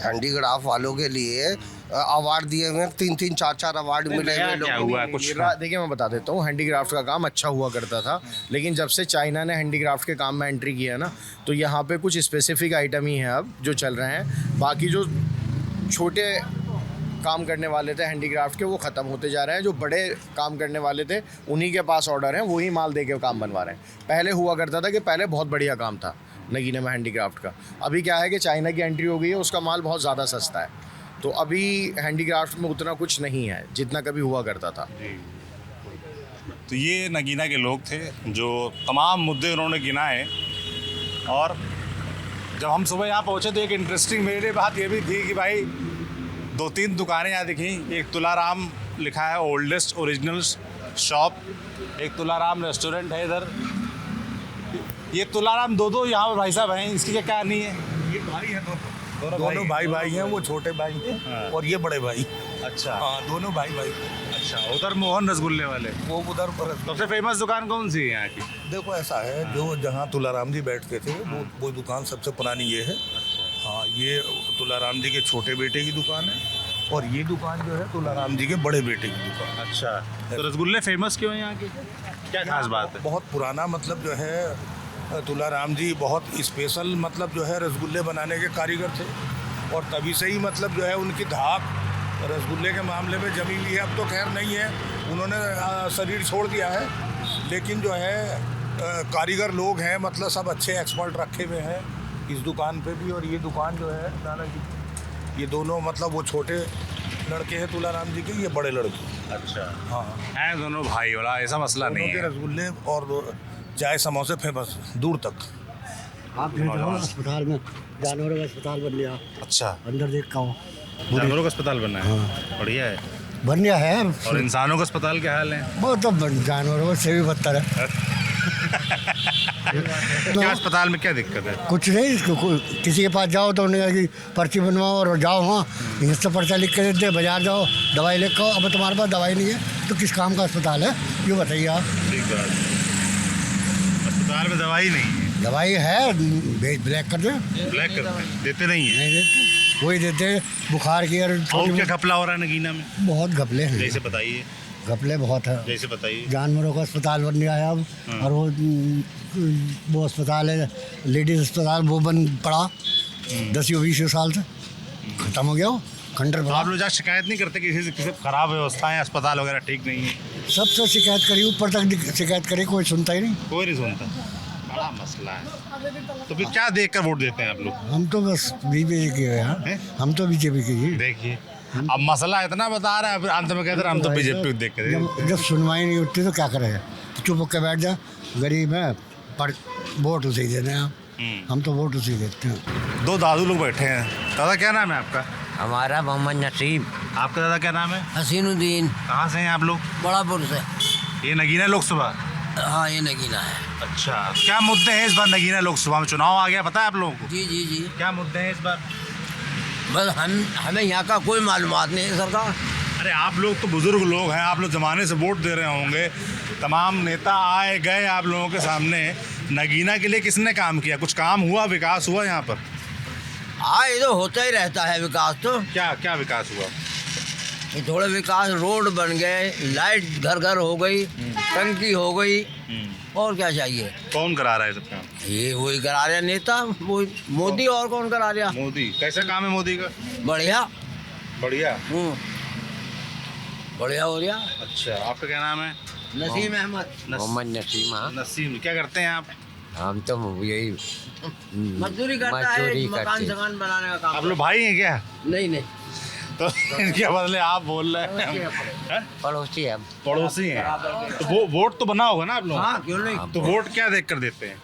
हैंडीक्राफ्ट वालों के लिए अवार्ड दिए हुए हैं। 3-3, 4-4 अवार्ड मिले हुए लोगों को। हुआ कुछ? देखिए मैं बता देता हूँ, हैंडीक्राफ्ट का काम अच्छा हुआ करता था, लेकिन जब से चाइना ने हैंडीक्राफ्ट के काम में एंट्री किया ना, तो यहाँ पे कुछ स्पेसिफिक आइटम ही हैं अब जो चल रहे हैं। बाकी जो छोटे काम करने वाले थे हैंडीक्राफ्ट के, वो ख़त्म होते जा रहे हैं। जो बड़े काम करने वाले थे उन्हीं के पास ऑर्डर हैं, वही माल दे के काम बनवा रहे हैं। पहले हुआ करता था कि पहले बहुत बढ़िया काम था नगीने में हैंडीक्राफ्ट का। अभी क्या है कि चाइना की एंट्री हो गई है, उसका माल बहुत ज़्यादा सस्ता है, तो अभी हैंडीक्राफ्ट में उतना कुछ नहीं है जितना कभी हुआ करता था। तो ये नगीना के लोग थे जो तमाम मुद्दे उन्होंने गिनाए, और जब हम सुबह यहाँ पहुँचे तो एक इंटरेस्टिंग मेरे लिए बात ये भी थी कि भाई 2-3 दुकानें यहाँ दिखी। एक तुलाराम लिखा है, ओल्डेस्ट ओरिजिनल शॉप। एक तुलाराम रेस्टोरेंट है इधर। ये तुलाराम दो यहाँ पर भाई साहब हैं, इसकी क्या कहानी है? ये भाई हैं, दोनों भाई हैं। वो छोटे भाई हैं और ये बड़े भाई। अच्छा। हाँ, दोनों भाई। अच्छा, उधर मोहन रसगुल्ले वाले। वो उधर पर सबसे फेमस दुकान कौन सी है यहाँ की? देखो ऐसा है, जो जहाँ तुलाराम जी बैठते थे वो दुकान सबसे पुरानी ये है। हाँ, ये तुलाराम जी के छोटे बेटे की दुकान है और ये दुकान जो है तुलाराम जी के बड़े बेटे की दुकान। अच्छा, तो रसगुल्ले फेमस क्यों हैं यहाँ के? क्या खास बात है? बहुत पुराना मतलब जो है तुलाराम जी बहुत स्पेशल मतलब जो है रसगुल्ले बनाने के कारीगर थे और तभी से ही मतलब जो है उनकी धाक रसगुल्ले के मामले में जमी हुई है। अब तो खैर नहीं है, उन्होंने शरीर छोड़ दिया है, लेकिन जो है कारीगर लोग हैं, मतलब सब अच्छे एक्सपर्ट रखे हुए हैं इस दुकान पे भी। और ये दुकान जो है नाना जी, ये दोनों मतलब वो छोटे लड़के हैं तुलाराम जी के, ये बड़े लड़के। अच्छा। हाँ, हैं दोनों भाई वाला, ऐसा मसला दोनों नहीं के है। रसगुल्ले और चाय समोसे फेमस दूर तक। आप देख रहे हो अस्पताल में जानवरों का अस्पताल बन गया, अच्छा, अंदर देख का हूँ जानवरों का अस्पताल बना है। बढ़िया है। बन गया है। और इंसानों का अस्पताल क्या हाल है? वो तो जानवरों से भी बदतर है। क्या अस्पताल में क्या दिक्कत है? कुछ नहीं, किसी के पास जाओ तो उन्होंने कहा कि पर्ची बनवाओ और जाओ, वहाँ इससे पर्चा लिख के देते, बाजार जाओ दवाई लेकर आओ। अब तुम्हारे पास दवाई नहीं है तो किस काम का अस्पताल है, यूँ बताइए आप। ठीक बात। अस्पताल में दवाई नहीं है। दवाई है, ब्लैक कर दे। ब्लैक करते हैं, देते नहीं है। नहीं देते, वही देते बुखार की। और और क्या घपला हो रहा है नगीना में? बहुत घपले हैं, जैसे बताइए, घपले बहुत है। जैसे बताइए। जानवरों का अस्पताल बन गया है अब, और वो अस्पताल है लेडीज अस्पताल, वो बन पड़ा 10-20 साल से, खत्म हो गया वो, खंडर तो पड़ा। आप लोग जाकर शिकायत नहीं करते किसी से, किसी खराब व्यवस्था है, अस्पताल वगैरह ठीक नहीं है? सबसे शिकायत करी, ऊपर तक शिकायत करी, कोई सुनता ही नहीं। कोई नहीं सुनता। बड़ा मसला है। तो फिर क्या देख कर वोट देते हैं आप लोग? हम तो बस बीजेपी के हैं, हम तो बीजेपी के ही। देखिए, अब मसला इतना बता रहा है, फिर अंत में कहते हैं हम तो बीजेपी देख कर। जब सुनवाई नहीं होती तो क्या करें, चुप होकर बैठ जा, गरीब है, पर वोट उसे ही देने हैं। हम तो वोट उसे ही देते हैं। दो दादू लोग बैठे हैं। दादा क्या नाम है आपका? हमारा मोहम्मद नसीब। आपका दादा क्या नाम है? हसीनुद्दीन। कहाँ से हैं आप लोग? बड़ापुर से। ये नगीना लोकसभा? हाँ, ये नगीना है। अच्छा, क्या मुद्दे हैं इस बार नगीना लोकसभा में? चुनाव आ गया, पता है आप लोगों को? जी जी जी। क्या मुद्दे हैं इस बार? बस हमें यहाँ का कोई मालूमात नहीं है सरकार। अरे आप लोग तो बुजुर्ग लोग हैं, आप लोग ज़माने से वोट दे रहे होंगे, तमाम नेता आए गए आप लोगों के सामने। नगीना के लिए किसने काम किया? कुछ काम हुआ, विकास हुआ यहाँ पर? हाँ, ये तो होता ही रहता है विकास तो। क्या क्या विकास हुआ? ये थोड़े विकास, रोड बन गए, लाइट घर घर हो गई, टंकी हो गई, और क्या चाहिए? कौन करा रहा है सब काम? ये वही करा रहा नेता, वो मोदी। और कौन करा रहा? मोदी। कैसा काम है मोदी का? बढ़िया। बढ़िया। बढ़िया हो रहा। अच्छा, आपका क्या नाम है? नसीम अहमद। मोहम्मद नसीम। हाँ, नसीम। क्या करते हैं आप? हम तो यही मजदूरी करता है, मजदूरी मकान करते हैं। सकान बनाने का काम। आप लोग भाई हैं क्या? नहीं नहीं, तो इनके बदले आप बोल रहे हैं? पड़ोसी है हम। पड़ोसी हैं। तो वो वोट तो बना होगा ना आप लोग? हाँ, क्यों नहीं। तो वोट क्या देख कर देते हैं?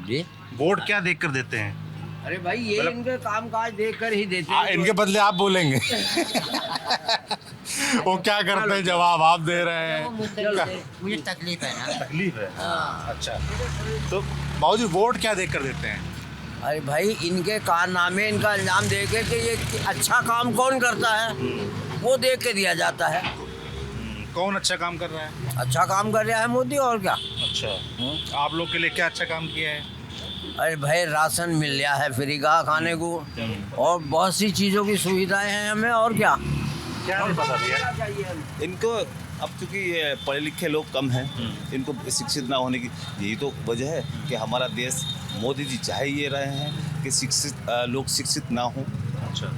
जी, वोट क्या देख कर देते हैं? अरे भाई, ये इनके काम काज देख कर ही देते हैं। इनके बदले आप बोलेंगे। वो क्या करते हैं, जवाब आप दे रहे हैं। मुझे तकलीफ है ना। तकलीफ है। अच्छा, तो बाबूजी वोट क्या देख कर देते हैं? अरे भाई, इनके कारनामे, इनका इल्जाम दे के कि ये अच्छा काम कौन करता है, वो देख के दिया जाता है। कौन अच्छा काम कर रहा है? अच्छा काम कर रहा है मोदी, और क्या। अच्छा, आप लोग के लिए क्या अच्छा काम किया है? अरे भाई, राशन मिल रहा है फ्री का खाने को, और बहुत सी चीज़ों की सुविधाएं हैं हमें, और क्या नहीं पता भैया। इनको अब चूँकि पढ़े लिखे लोग कम हैं, इनको शिक्षित ना होने की यही तो वजह है कि हमारा देश, मोदी जी चाहे ये रहे हैं कि शिक्षित लोग शिक्षित ना हों। अच्छा,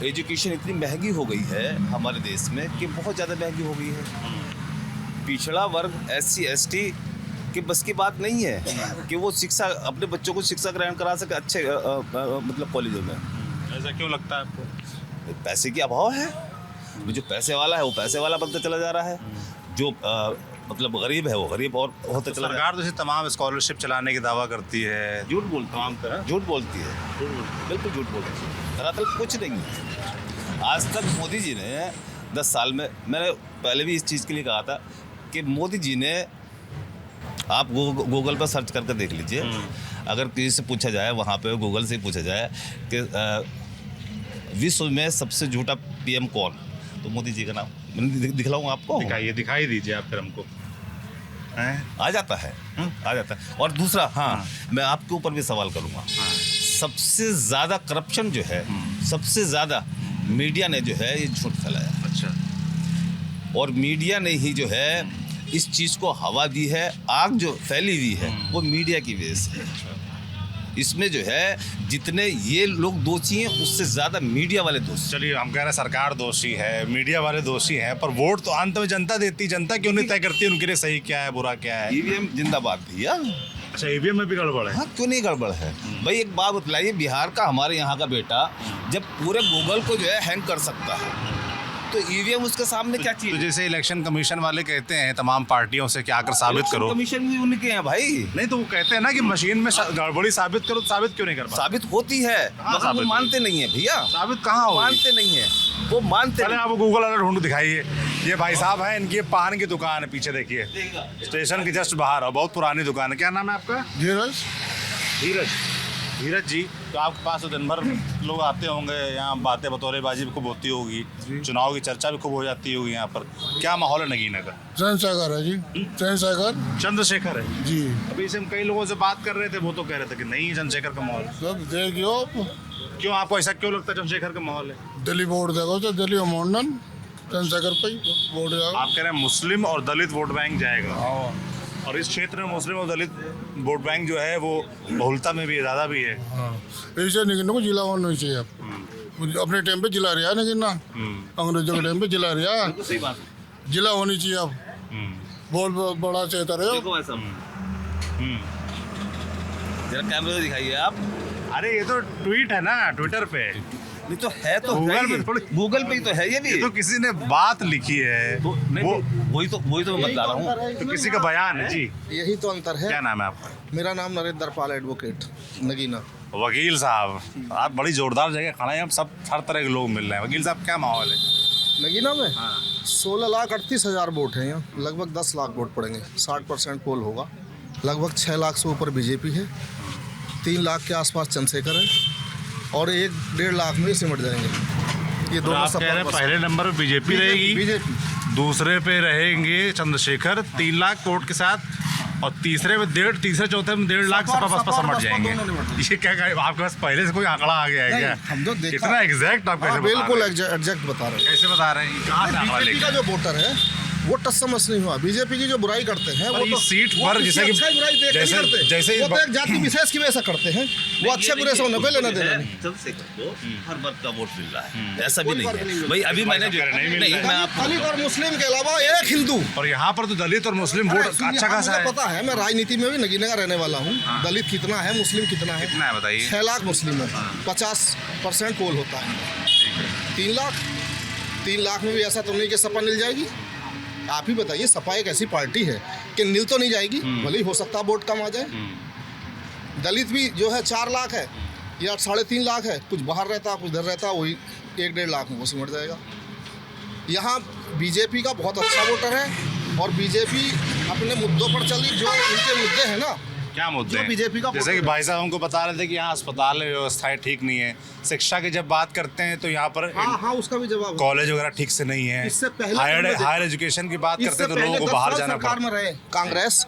एजुकेशन इतनी महंगी हो गई है हमारे देश में कि बहुत ज़्यादा महंगी हो गई है। पिछड़ा वर्ग SC ST कि बस की बात नहीं है कि वो शिक्षा, अपने बच्चों को शिक्षा ग्रहण करा सके अच्छे मतलब कॉलेजों में। ऐसा क्यों लगता है आपको? पैसे की अभाव है। जो पैसे वाला है वो पैसे वाला बनता चला जा रहा है, जो मतलब गरीब है वो गरीब और होते चला गया। सरकार तो इसे तमाम स्कॉलरशिप चलाने की दावा करती है, झूठ बोलती है, झूठ बोलती है, बिल्कुल झूठ बोलती है। दरअसल कुछ नहीं है। आज तक मोदी जी ने 10 साल में, मैंने पहले भी इस चीज़ के लिए कहा था कि मोदी जी ने, आप गूगल पर सर्च करके देख लीजिए, अगर किसी से पूछा जाए, वहाँ पे गूगल से पूछा जाए कि विश्व में सबसे झूठा पीएम कौन, तो मोदी जी का नाम मैंने दिखलाऊंगा आपको। दिखाई दीजिए आप फिर हमको। आ जाता है, आ जाता है। और दूसरा, हाँ, मैं आपके ऊपर भी सवाल करूँगा, सबसे ज़्यादा करप्शन जो है, सबसे ज़्यादा मीडिया ने जो है ये झूठ फैलाया। अच्छा। और मीडिया ने ही जो है इस चीज़ को हवा दी है। आग जो फैली हुई है वो मीडिया की वजह से है। इसमें जो है जितने ये लोग दोषी हैं उससे ज़्यादा मीडिया वाले दोषी। चलिए, हम कह रहे हैं सरकार दोषी है, मीडिया वाले दोषी हैं, पर वोट तो अंत में जनता देती। जनता क्यों नहीं तय करती उनके लिए सही क्या है, बुरा क्या है? ईवीएम जिंदाबाद भैया। अच्छा, ईवीएम में भी गड़बड़ है? हाँ, क्यों नहीं गड़बड़ है भाई? एक बात बतलाइए, बिहार का हमारे यहाँ का बेटा जब पूरे गूगल को जो है हैंग कर सकता है, तो ईवीएम उसके सामने क्या चीज़? तो जैसे इलेक्शन कमीशन वाले कहते हैं तमाम पार्टियों से कि आकर साबित करो। कमीशन भी उनके हैं भाई। नहीं, तो वो कहते हैं ना कि मशीन में गड़बड़ी साबित करो, तो साबित क्यों नहीं कर पाते? साबित होती है, मगर वो मानते नहीं है भैया। साबित कहाँ हो? मानते नहीं है वो, मानते। चले आप गूगल वाला ढूंढ दिखाइए। ये भाई साहब हैं, इनकी पान की दुकान है, पीछे देखिए, स्टेशन के जस्ट बाहर है, बहुत पुरानी दुकान है। क्या नाम है आपका? धीरज। धीरज जी, तो आपके पास तो दिन भर लोग आते होंगे यहाँ, बातें बतौरेबाजी भी खूब होती होगी, चुनाव की चर्चा भी खूब हो जाती होगी यहाँ पर। क्या माहौल है नगीना का? चंद्रशेखर है जी, चंद्रशेखर है जी। अभी से हम कई लोगों से बात कर रहे थे, वो तो कह रहे थे कि नहीं है चंद्रशेखर का माहौल। सब देखियो, क्यों, आपको ऐसा क्यों लगता है चंद्रशेखर का माहौल है? दिल्ली वोट देखो तो दिल्ली मोहन चंद्रशेखर पे वोट जाएगा। आप कह रहे हैं मुस्लिम और दलित वोट बैंक जाएगा, और इस क्षेत्र में मुस्लिम और दलित वोट बैंक जो है वो बहुलता में भी है, ज़्यादा भी है। ऐसे निकलने को जिला होना नहीं चाहिए। अपने टाइम पे जिला रहा लेकिन ना, अंग्रेजों के टाइम पे जिला रहा, सही बात, जिला होनी चाहिए। अब बहुत बड़ा चेहता रहे। देखो ऐसा, जरा कैमरे से दिखाइए आप। अरे ये तो ट्वीट है ना, ट्विटर पे। नहीं तो है, तो गूगल पे थोड़ी, गूगल पे ही तो है ये भी। ये तो किसी ने बात लिखी है, तो वही तो मैं बता रहा हूँ, तो किसी का बयान है जी। यही तो अंतर है। क्या नाम है आपका? मेरा नाम नरेंद्र पाल एडवोकेट, नगीना। वकील साहब, आप बड़ी जोरदार जगह खड़े हैं, अब सब हर तरह के लोग मिल रहे हैं। वकील साहब, क्या माहौल है नगीना में? 16,38,000 वोट हैं यहाँ, लगभग 10 लाख वोट पड़ेंगे, 60% पोल होगा। लगभग 6 लाख से ऊपर बीजेपी है, 3 लाख के आसपास चंद्रशेखर है, और 1-1.5 लाख में सिमट जाएंगे ये दोनों। आप कह रहे हैं पहले नंबर पे बीजेपी रहेगी, दूसरे पे रहेंगे चंद्रशेखर 3 लाख वोट के साथ, और तीसरे में तीसरे चौथे में 1.5 लाख सपा समझ जाएंगे। ये क्या आपके पास पहले से कोई आंकड़ा आ गया है क्या? हम तो देखा, इतना एग्जैक्ट आप कैसे बिल्कुल एग्जैक्ट बता रहे हैं। कैसे बता रहे हैं? कहाँ से आंकड़ा बीजेपी का लेके? जो वोटर है वो टच समझ नहीं हुआ। बीजेपी की जो बुराई करते हैं वो तो सीट पर जैसे कि जैसे वो तो एक जाति विशेष की वजह से करते हैं, वो अच्छे बुरे से उन्हें कोई लेना देना नहीं। चंद्रशेखर को हर वर्ग का वोट मिल रहा है, ऐसा भी नहीं है भाई। अभी मैंने जो नहीं, मैं आपको दलित और मुस्लिम के अलावा एक हिंदू, और यहाँ पर तो दलित और मुस्लिम वोट अच्छा खासा है। पता है, मैं राजनीति में भी नगीने का रहने वाला हूँ। दलित कितना है, मुस्लिम कितना है? कितना है बताइए? 6 लाख मुस्लिम है, 50% पोल होता है। 3 लाख में भी ऐसा तो नहीं कि सपा मिल जाएगी। आप ही बताइए, सपा एक ऐसी पार्टी है कि नील तो नहीं जाएगी, भले ही हो सकता है वोट कम आ जाए। दलित भी जो है 4 लाख है या 3.5 लाख है, कुछ बाहर रहता कुछ इधर रहता, वही 1-1.5 लाख में वो सिमट जाएगा। यहाँ बीजेपी का बहुत अच्छा वोटर है, और बीजेपी अपने मुद्दों पर चली। जो उनके मुद्दे हैं ना, क्या मुद्दे हैं? बीजेपी का जैसे कि भाई साहब हमको बता रहे थे कि यहाँ अस्पताल व्यवस्थाएं ठीक नहीं है। शिक्षा की जब बात करते हैं तो यहाँ पर हाँ उसका भी जवाब, कॉलेज वगैरह ठीक से नहीं है। इससे पहले हायर एजुकेशन की बात करते हैं तो लोगों को बाहर जाना सरकार में रहे कांग्रेस।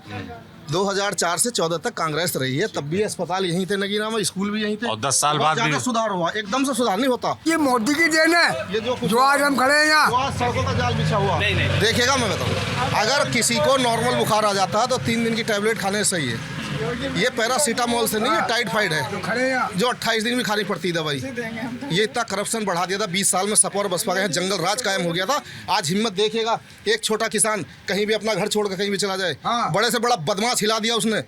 2004 से 14 तक कांग्रेस रही है, तब भी अस्पताल यहीं थे नगीना में, स्कूल भी यहीं थे, और 10 साल बाद भी सुधार हुआ। एकदम से सुधार नहीं होता। ये मोदी की देन है, ये जो आज हम खड़े हैं यहाँ, सड़कों का जाल बिछा हुआ। देखिएगा, मैं बताऊँ, अगर किसी को नॉर्मल बुखार आ जाता है तो 3 दिन की टैबलेट खाने से सही है। ये पैरासीटामोल से नहीं, ये टाइफाइड है, जो 28 दिन भी खानी पड़ती है दवाई। ये इतना करप्शन बढ़ा दिया था 20 साल में। सपा और बसपा का जंगल राज कायम हो गया था। आज हिम्मत देखिएगा, एक छोटा किसान कहीं भी अपना घर छोड़कर कहीं भी चला जाए, बड़े से बड़ा बदमाश हिला दिया उसने।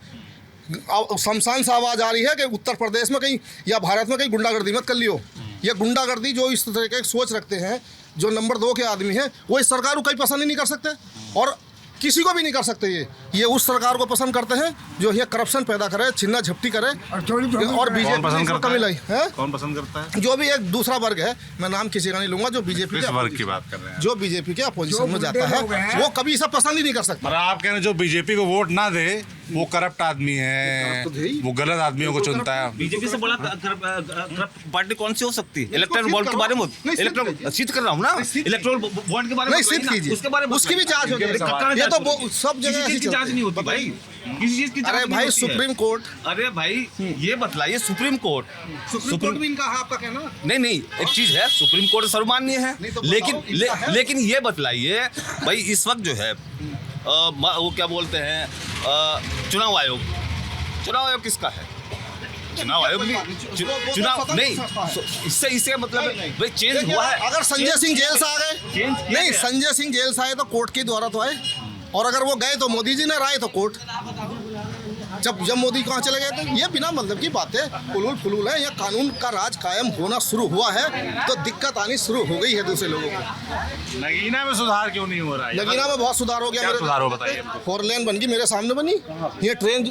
शमशान से आवाज आ रही है कि उत्तर प्रदेश में कहीं या भारत में कहीं गुंडागर्दी मत कर लियो। ये गुंडागर्दी जो इस तरह की सोच रखते हैं, जो नंबर 2 के आदमी हैं, वो इस सरकार को कहीं पसंद ही नहीं कर सकते। और किसी को भी नहीं कर सकते। ये उस सरकार को पसंद करते हैं जो ये करप्शन पैदा करे, छिन्ना झपटी करे और बीजेपी पसंद करता मिलाई है। कौन पसंद करता है? जो भी एक दूसरा वर्ग है, मैं नाम किसी का नहीं लूंगा, जो बीजेपी किस वर्ग की बात कर रहे हैं? जो बीजेपी के अपोजिशन में जाता है वो कभी इसे पसंद ही नहीं कर सकता। पर आप कह रहे हैं जो बीजेपी को वोट ना दे वो करप्ट आदमी है, वो गलत आदमियों को चुनता है। बीजेपी से बड़ा करप्ट पार्टी कौन सी हो सकती है? इलेक्ट्रल बॉन्ड के बारे में, इलेक्ट्रल सीट कर रहा हूँ ना, इलेक्ट्रल बॉन्ड के बारे में नहीं, सिद्ध कीजिए, उसके बारे में उसकी भी जांच होगी। ये तो सब जगह ऐसी जांच नहीं होती भाई, किसी चीज की अरे भाई सुप्रीम कोर्ट, अरे भाई ये बतलाइए, सुप्रीम कोर्ट भी इनका है, आपका कहना नहीं, एक चीज है, सुप्रीम कोर्ट सर्वमान्य है, लेकिन ये बतलाइए भाई इस वक्त जो है वो क्या बोलते हैं, चुनाव आयोग किसका है? चुनाव आयोग चुनाव नहीं, इससे मतलब भाई चेंज हुआ है। अगर संजय सिंह जेल से आ गए, नहीं संजय सिंह जेल से आए तो कोर्ट के द्वारा तो आए, और अगर वो गए तो मोदी जी ने राय तो कोर्ट। जब मोदी कहाँ चले गए तो ये बिना मतलब की बातें उलूल फुलूल है। ये कानून का राज कायम होना शुरू हुआ है तो दिक्कत आनी शुरू हो गई है दूसरे लोगों को। नगीना में सुधार क्यों नहीं हो रहा है? नगीना में बहुत सुधार हो गया। क्या सुधार हो बताइए? 4 लेन बन गई, मेरे सामने बनी, ये ट्रेन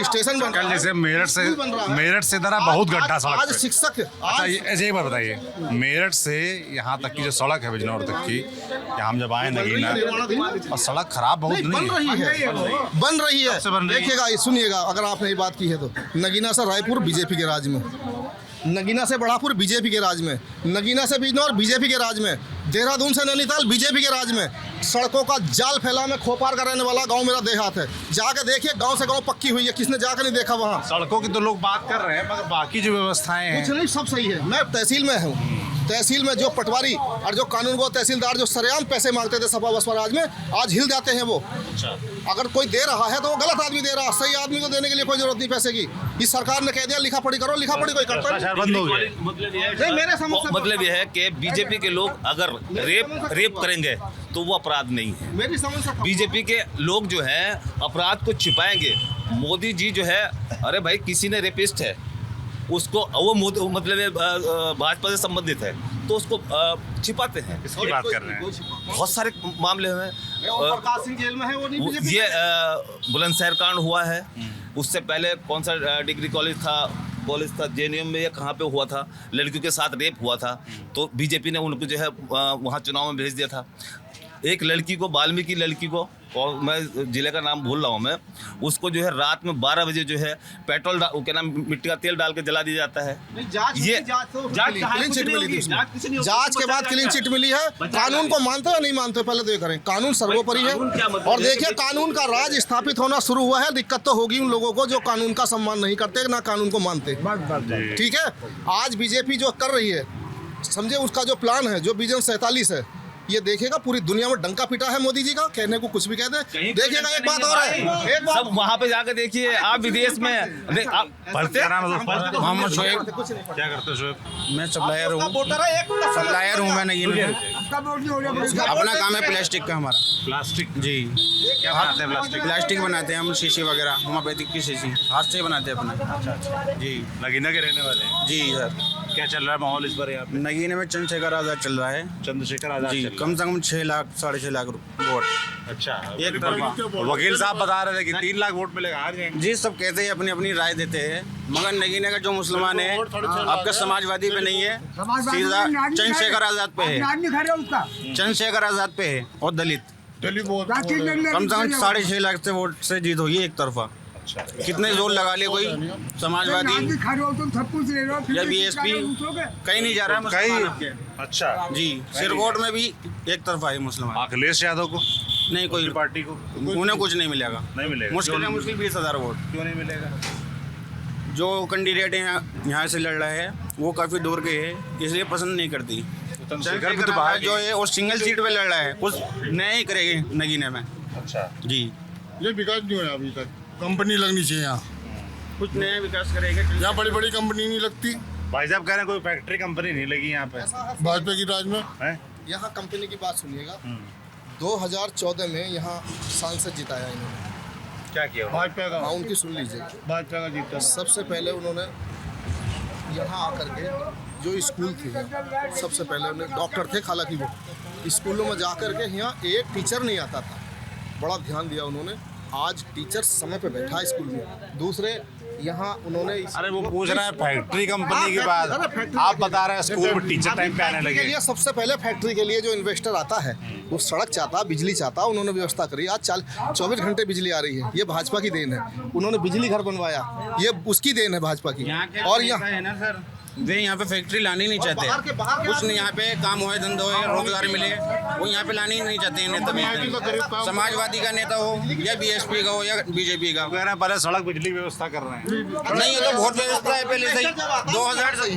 स्टेशन बन कल जैसे मेरठ से इधर बहुत गड्ढा सड़क आज पे। शिक्षक अच्छा ऐसे एक बार बताइए, मेरठ से यहाँ तक की जो सड़क है बिजनौर तक की, यहाँ हम जब आए नगीना और सड़क खराब बहुत नहीं बन रही है। देखिएगा सुनिएगा, अगर आपने ये बात की है तो नगीना से रायपुर बीजेपी के राज में, नगीना से बढ़ापुर बीजेपी के राज में, नगीना से बिजनौर बीजेपी के राज में, देहरादून से नैनीताल बीजेपी के राज में। सड़कों का जाल फैला में खोपार का रहने वाला गांव मेरा देहात है, जाके देखिए गांव से गांव पक्की हुई है, किसने जाकर नहीं देखा वहाँ? सड़कों की तो लोग बात कर रहे हैं मगर बाकी जो व्यवस्थाएं हैं कुछ नहीं, सब सही है। मैं तहसील में हूँ, तहसील में जो पटवारी और जो कानून को तहसीलदार जो सरेआम पैसे मांगते थे सपा बसपा राज में, आज हिल जाते हैं वो। अगर कोई दे रहा है तो वो गलत आदमी दे रहा है, सही आदमी को देने के लिए कोई जरूरत नहीं पैसे की। इस सरकार ने कह दिया लिखा पढ़ी करो, लिखा पढ़ी कोई करता नहीं। बंद हो गए। मतलब यह है कि बीजेपी के लोग अगर रेप करेंगे तो वो अपराध नहीं है। मेरी समझ से बीजेपी के लोग जो है अपराध को छिपाएंगे। मोदी जी जो है, अरे भाई किसी ने रेपिस्ट है उसको, वो मतलब भाजपा से संबंधित है तो उसको छिपाते हैं। किसकी बात कर रहे हैं? बहुत सारे मामले हैं। प्रकाश सिंह जेल में है, वो नहीं बीजेपी ये बुलंदशहर कांड हुआ है, उससे पहले कौन सा डिग्री कॉलेज था जेएनयू में या कहाँ पे हुआ था, लड़कियों के साथ रेप हुआ था, तो बीजेपी ने उनको जो है वहाँ चुनाव में भेज दिया था। एक लड़की को, वाल्मीकि लड़की को, और मैं जिले का नाम भूल रहा हूँ मैं, उसको जो है रात में 12 बजे जो है पेट्रोल क्या नाम मिट्टी का तेल डाल के जला दिया जाता है। ये क्लीन चिट मिली थी उसमें, जांच के बाद क्लीन चिट मिली है। कानून को मानते हो या नहीं मानते हो, पहले तो ये करें। कानून सर्वोपरि है और देखिए कानून का राज स्थापित होना शुरू हुआ है। दिक्कत तो होगी उन लोगों को जो कानून का सम्मान नहीं करते, ना कानून को मानते। ठीक है, आज बीजेपी जो कर रही है, समझे उसका जो प्लान है, जो विजन 47 है, ये देखेगा पूरी दुनिया में डंका पिटा है मोदी जी का। कहने को कुछ भी कह दे, देखिएगा। एक बात और है, एक बात सब वहाँ पे जाकर देखिए। आप विदेश में आप पढ़ते हैं? मोहम्मद शोएब। क्या करते हो शोएब? मैं सप्लायर हूँ मैं नहीं। अपना काम है प्लास्टिक का, हमारा प्लास्टिक। जी। क्या बनाते हैं? प्लास्टिक बनाते हैं हम, शीशी वगैरह, होम्योपैथिक की शीशी हाथ से बनाते हैं अपना। जी। नगीना के रहने वाले हैं? जी सर। क्या चल रहा है माहौल इस बार यहाँ पे? नगीने में चंद्रशेखर आज़ाद चल रहा है। चंद्रशेखर आज़ाद जी, कम से कम 6 लाख 6.5 लाख वोट। अच्छा, एक तरफा। वकील साहब बता रहे थे कि 3 लाख वोट मिलेगा, हार जाएंगे। जी, सब कहते हैं, अपनी अपनी राय देते हैं, मगर नगीने का जो मुसलमान है आपका समाजवादी पे नहीं है, सीधा चंद्रशेखर आज़ाद पे है। चंद्रशेखर आज़ाद पे है और दलित कम से कम 6.5 लाख से वोट से जीत हुई है एक तरफा। कितने जोर लगा लिए कोई समाजवादी या बीएसपी कहीं नहीं जा रहा है कहीं। अच्छा जी, सिरकोट में भी एक तरफा है मुसलमान। अखिलेश यादव को नहीं, कोई पार्टी को उन्हें कुछ नहीं मिलेगा। नहीं मिलेगा। मुश्किल 20,000 वोट। क्यों नहीं मिलेगा? जो कैंडिडेट यहाँ से लड़ रहा है वो काफ़ी दूर के है, इसलिए पसंद नहीं करती। चंद्रशेखर भी तो बाहर जो है वो सिंगल सीट पे लड़ रहा है, कुछ नया ही करेगी नगीने में। अच्छा जी, ये विकास नहीं हुआ अभी तक। कंपनी लगनी चाहिए यहाँ, कुछ नया विकास करेगा। यहाँ बड़ी बड़ी कंपनी नहीं लगती। भाई साहब कह रहे हैं कोई फैक्ट्री कंपनी नहीं लगी यहाँ पे भाजपा की राज में है। यहाँ कंपनी की बात सुनिएगा। 2014 में यहाँ सांसद जिताया इन्होंने। क्या किया? भाजपा का। हाँ, उनकी सुन लीजिए। भाजपा का जीता। सबसे पहले उन्होंने यहाँ आकर के जो स्कूल थे, सबसे पहले उन्हें डॉक्टर थे, हालांकि वो स्कूलों में जा कर के यहाँ एक टीचर नहीं आता था। बड़ा ध्यान दिया उन्होंने। आज टीचर समय पे बैठा है स्कूल में। दूसरे यहाँ उन्होंने अरे वो पूछ रहा है फैक्ट्री कंपनी की बात, आप बता रहे हैं स्कूल में टीचर टाइम पे आने लगे। ये सबसे पहले फैक्ट्री के लिए जो इन्वेस्टर आता है वो सड़क चाहता, बिजली चाहता, उन्होंने व्यवस्था करी। आज 24 घंटे बिजली आ रही है, ये भाजपा की देन है। उन्होंने बिजली घर बनवाया, ये उसकी देन है भाजपा की। और यहाँ है ना सर, वे यहाँ पे फैक्ट्री लानी नहीं चाहते, कुछ नहीं यहाँ पे काम होए, धंधे होए, रोजगार मिले, वो यहाँ पे लानी नहीं चाहते नेता। समाजवादी का नेता हो या बीएसपी का हो या बीजेपी का, कह रहे हैं पहले सड़क बिजली की व्यवस्था कर रहे हैं। नहीं, ये तो बहुत व्यवस्था है पहले से ही। 2000 से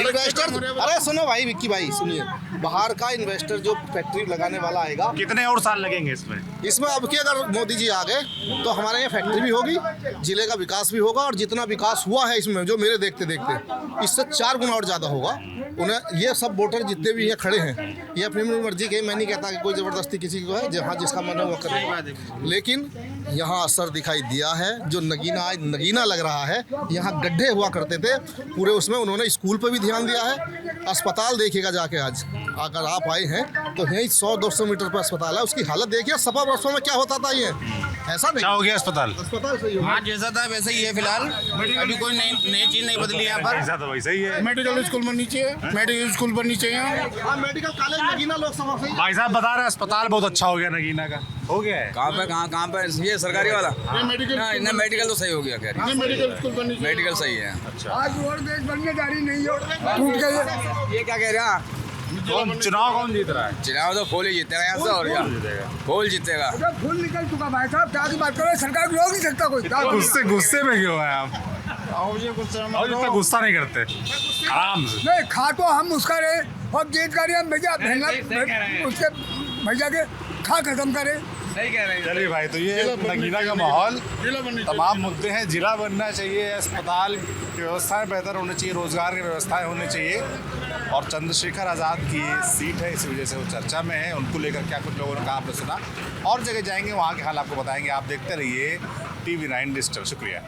इन्वेस्टर, अरे सुनो भाई, विक्की भाई सुनिए, बाहर का इन्वेस्टर जो फैक्ट्री लगाने वाला आएगा, कितने और साल लगेंगे इसमें? इसमें अब के अगर मोदी जी आ गए तो हमारे यहाँ फैक्ट्री भी होगी, जिले का विकास भी होगा, और जितना विकास हुआ है इसमें जो मेरे देखते देखते इससे 4 गुना और ज़्यादा होगा। उन्हें ये सब वोटर जितने भी यहाँ खड़े हैं ये अपनी मर्जी के, मैं नहीं कहता कि कोई ज़बरदस्ती किसी को है, जहाँ जिसका मन है वो करे, लेकिन यहाँ असर दिखाई दिया है। जो नगीना लग रहा है, यहाँ गड्ढे हुआ करते थे पूरे, उसमें उन्होंने स्कूल पर भी ध्यान दिया है। अस्पताल देखिएगा जाके, आज अगर आप आए हैं तो यहीं 100-200 मीटर पर अस्पताल है, उसकी हालत देखिए। 7 वर्षों में क्या होता था, ये ऐसा नहीं हो गया अस्पताल सही हाँ, जैसा था वैसे ही है फिलहाल, अभी कोई नई चीज नहीं बदली यहाँ पर। ऐसा तो वैसे ही है। मेडिकल स्कूल बननी चाहिए, मेडिकल स्कूल बननी चाहिए। मेडिकल कॉलेज नगीना लोकसभा से भाई साहब बता रहे हैं अस्पताल बहुत अच्छा हो गया नगीना का, हो गया है। कहाँ पे ये सरकारी वाला? मेडिकल तो सही हो गया, कह रही मेडिकल स्कूल बननी चाहिए। मेडिकल सही है। आज रोडवेज बनने जा रही नहीं है, टूट गई। ये क्या कह रहे हैं? चुनाव कौन जीत रहा है? चुनाव तो फूल ही जीतेगा यहाँ से, और क्या फूल जीतेगा। फूल निकल चुका भाई साहब, क्या की बात करें, सरकार रोक नहीं सकता कोई। गुस्से में क्यों है आप? और इतना गुस्सा नहीं करते, आराम से। नहीं, खा तो हम उसका रहे और जीत कर हम भैया उसके भैया के खा खत्म करे। चलिए भाई, तो ये नगीना का माहौल, तमाम मुद्दे हैं। जिला बनना चाहिए, अस्पताल की व्यवस्थाएं बेहतर होनी चाहिए, रोजगार की व्यवस्थाएं होनी चाहिए, और चंद्रशेखर आज़ाद की सीट है, इस वजह से वो चर्चा में है। उनको लेकर क्या कुछ लोगों ने कहा आपने सुना, और जगह जाएंगे वहाँ के हाल आपको बताएंगे। आप देखते रहिए TV9 डिजिटल। शुक्रिया।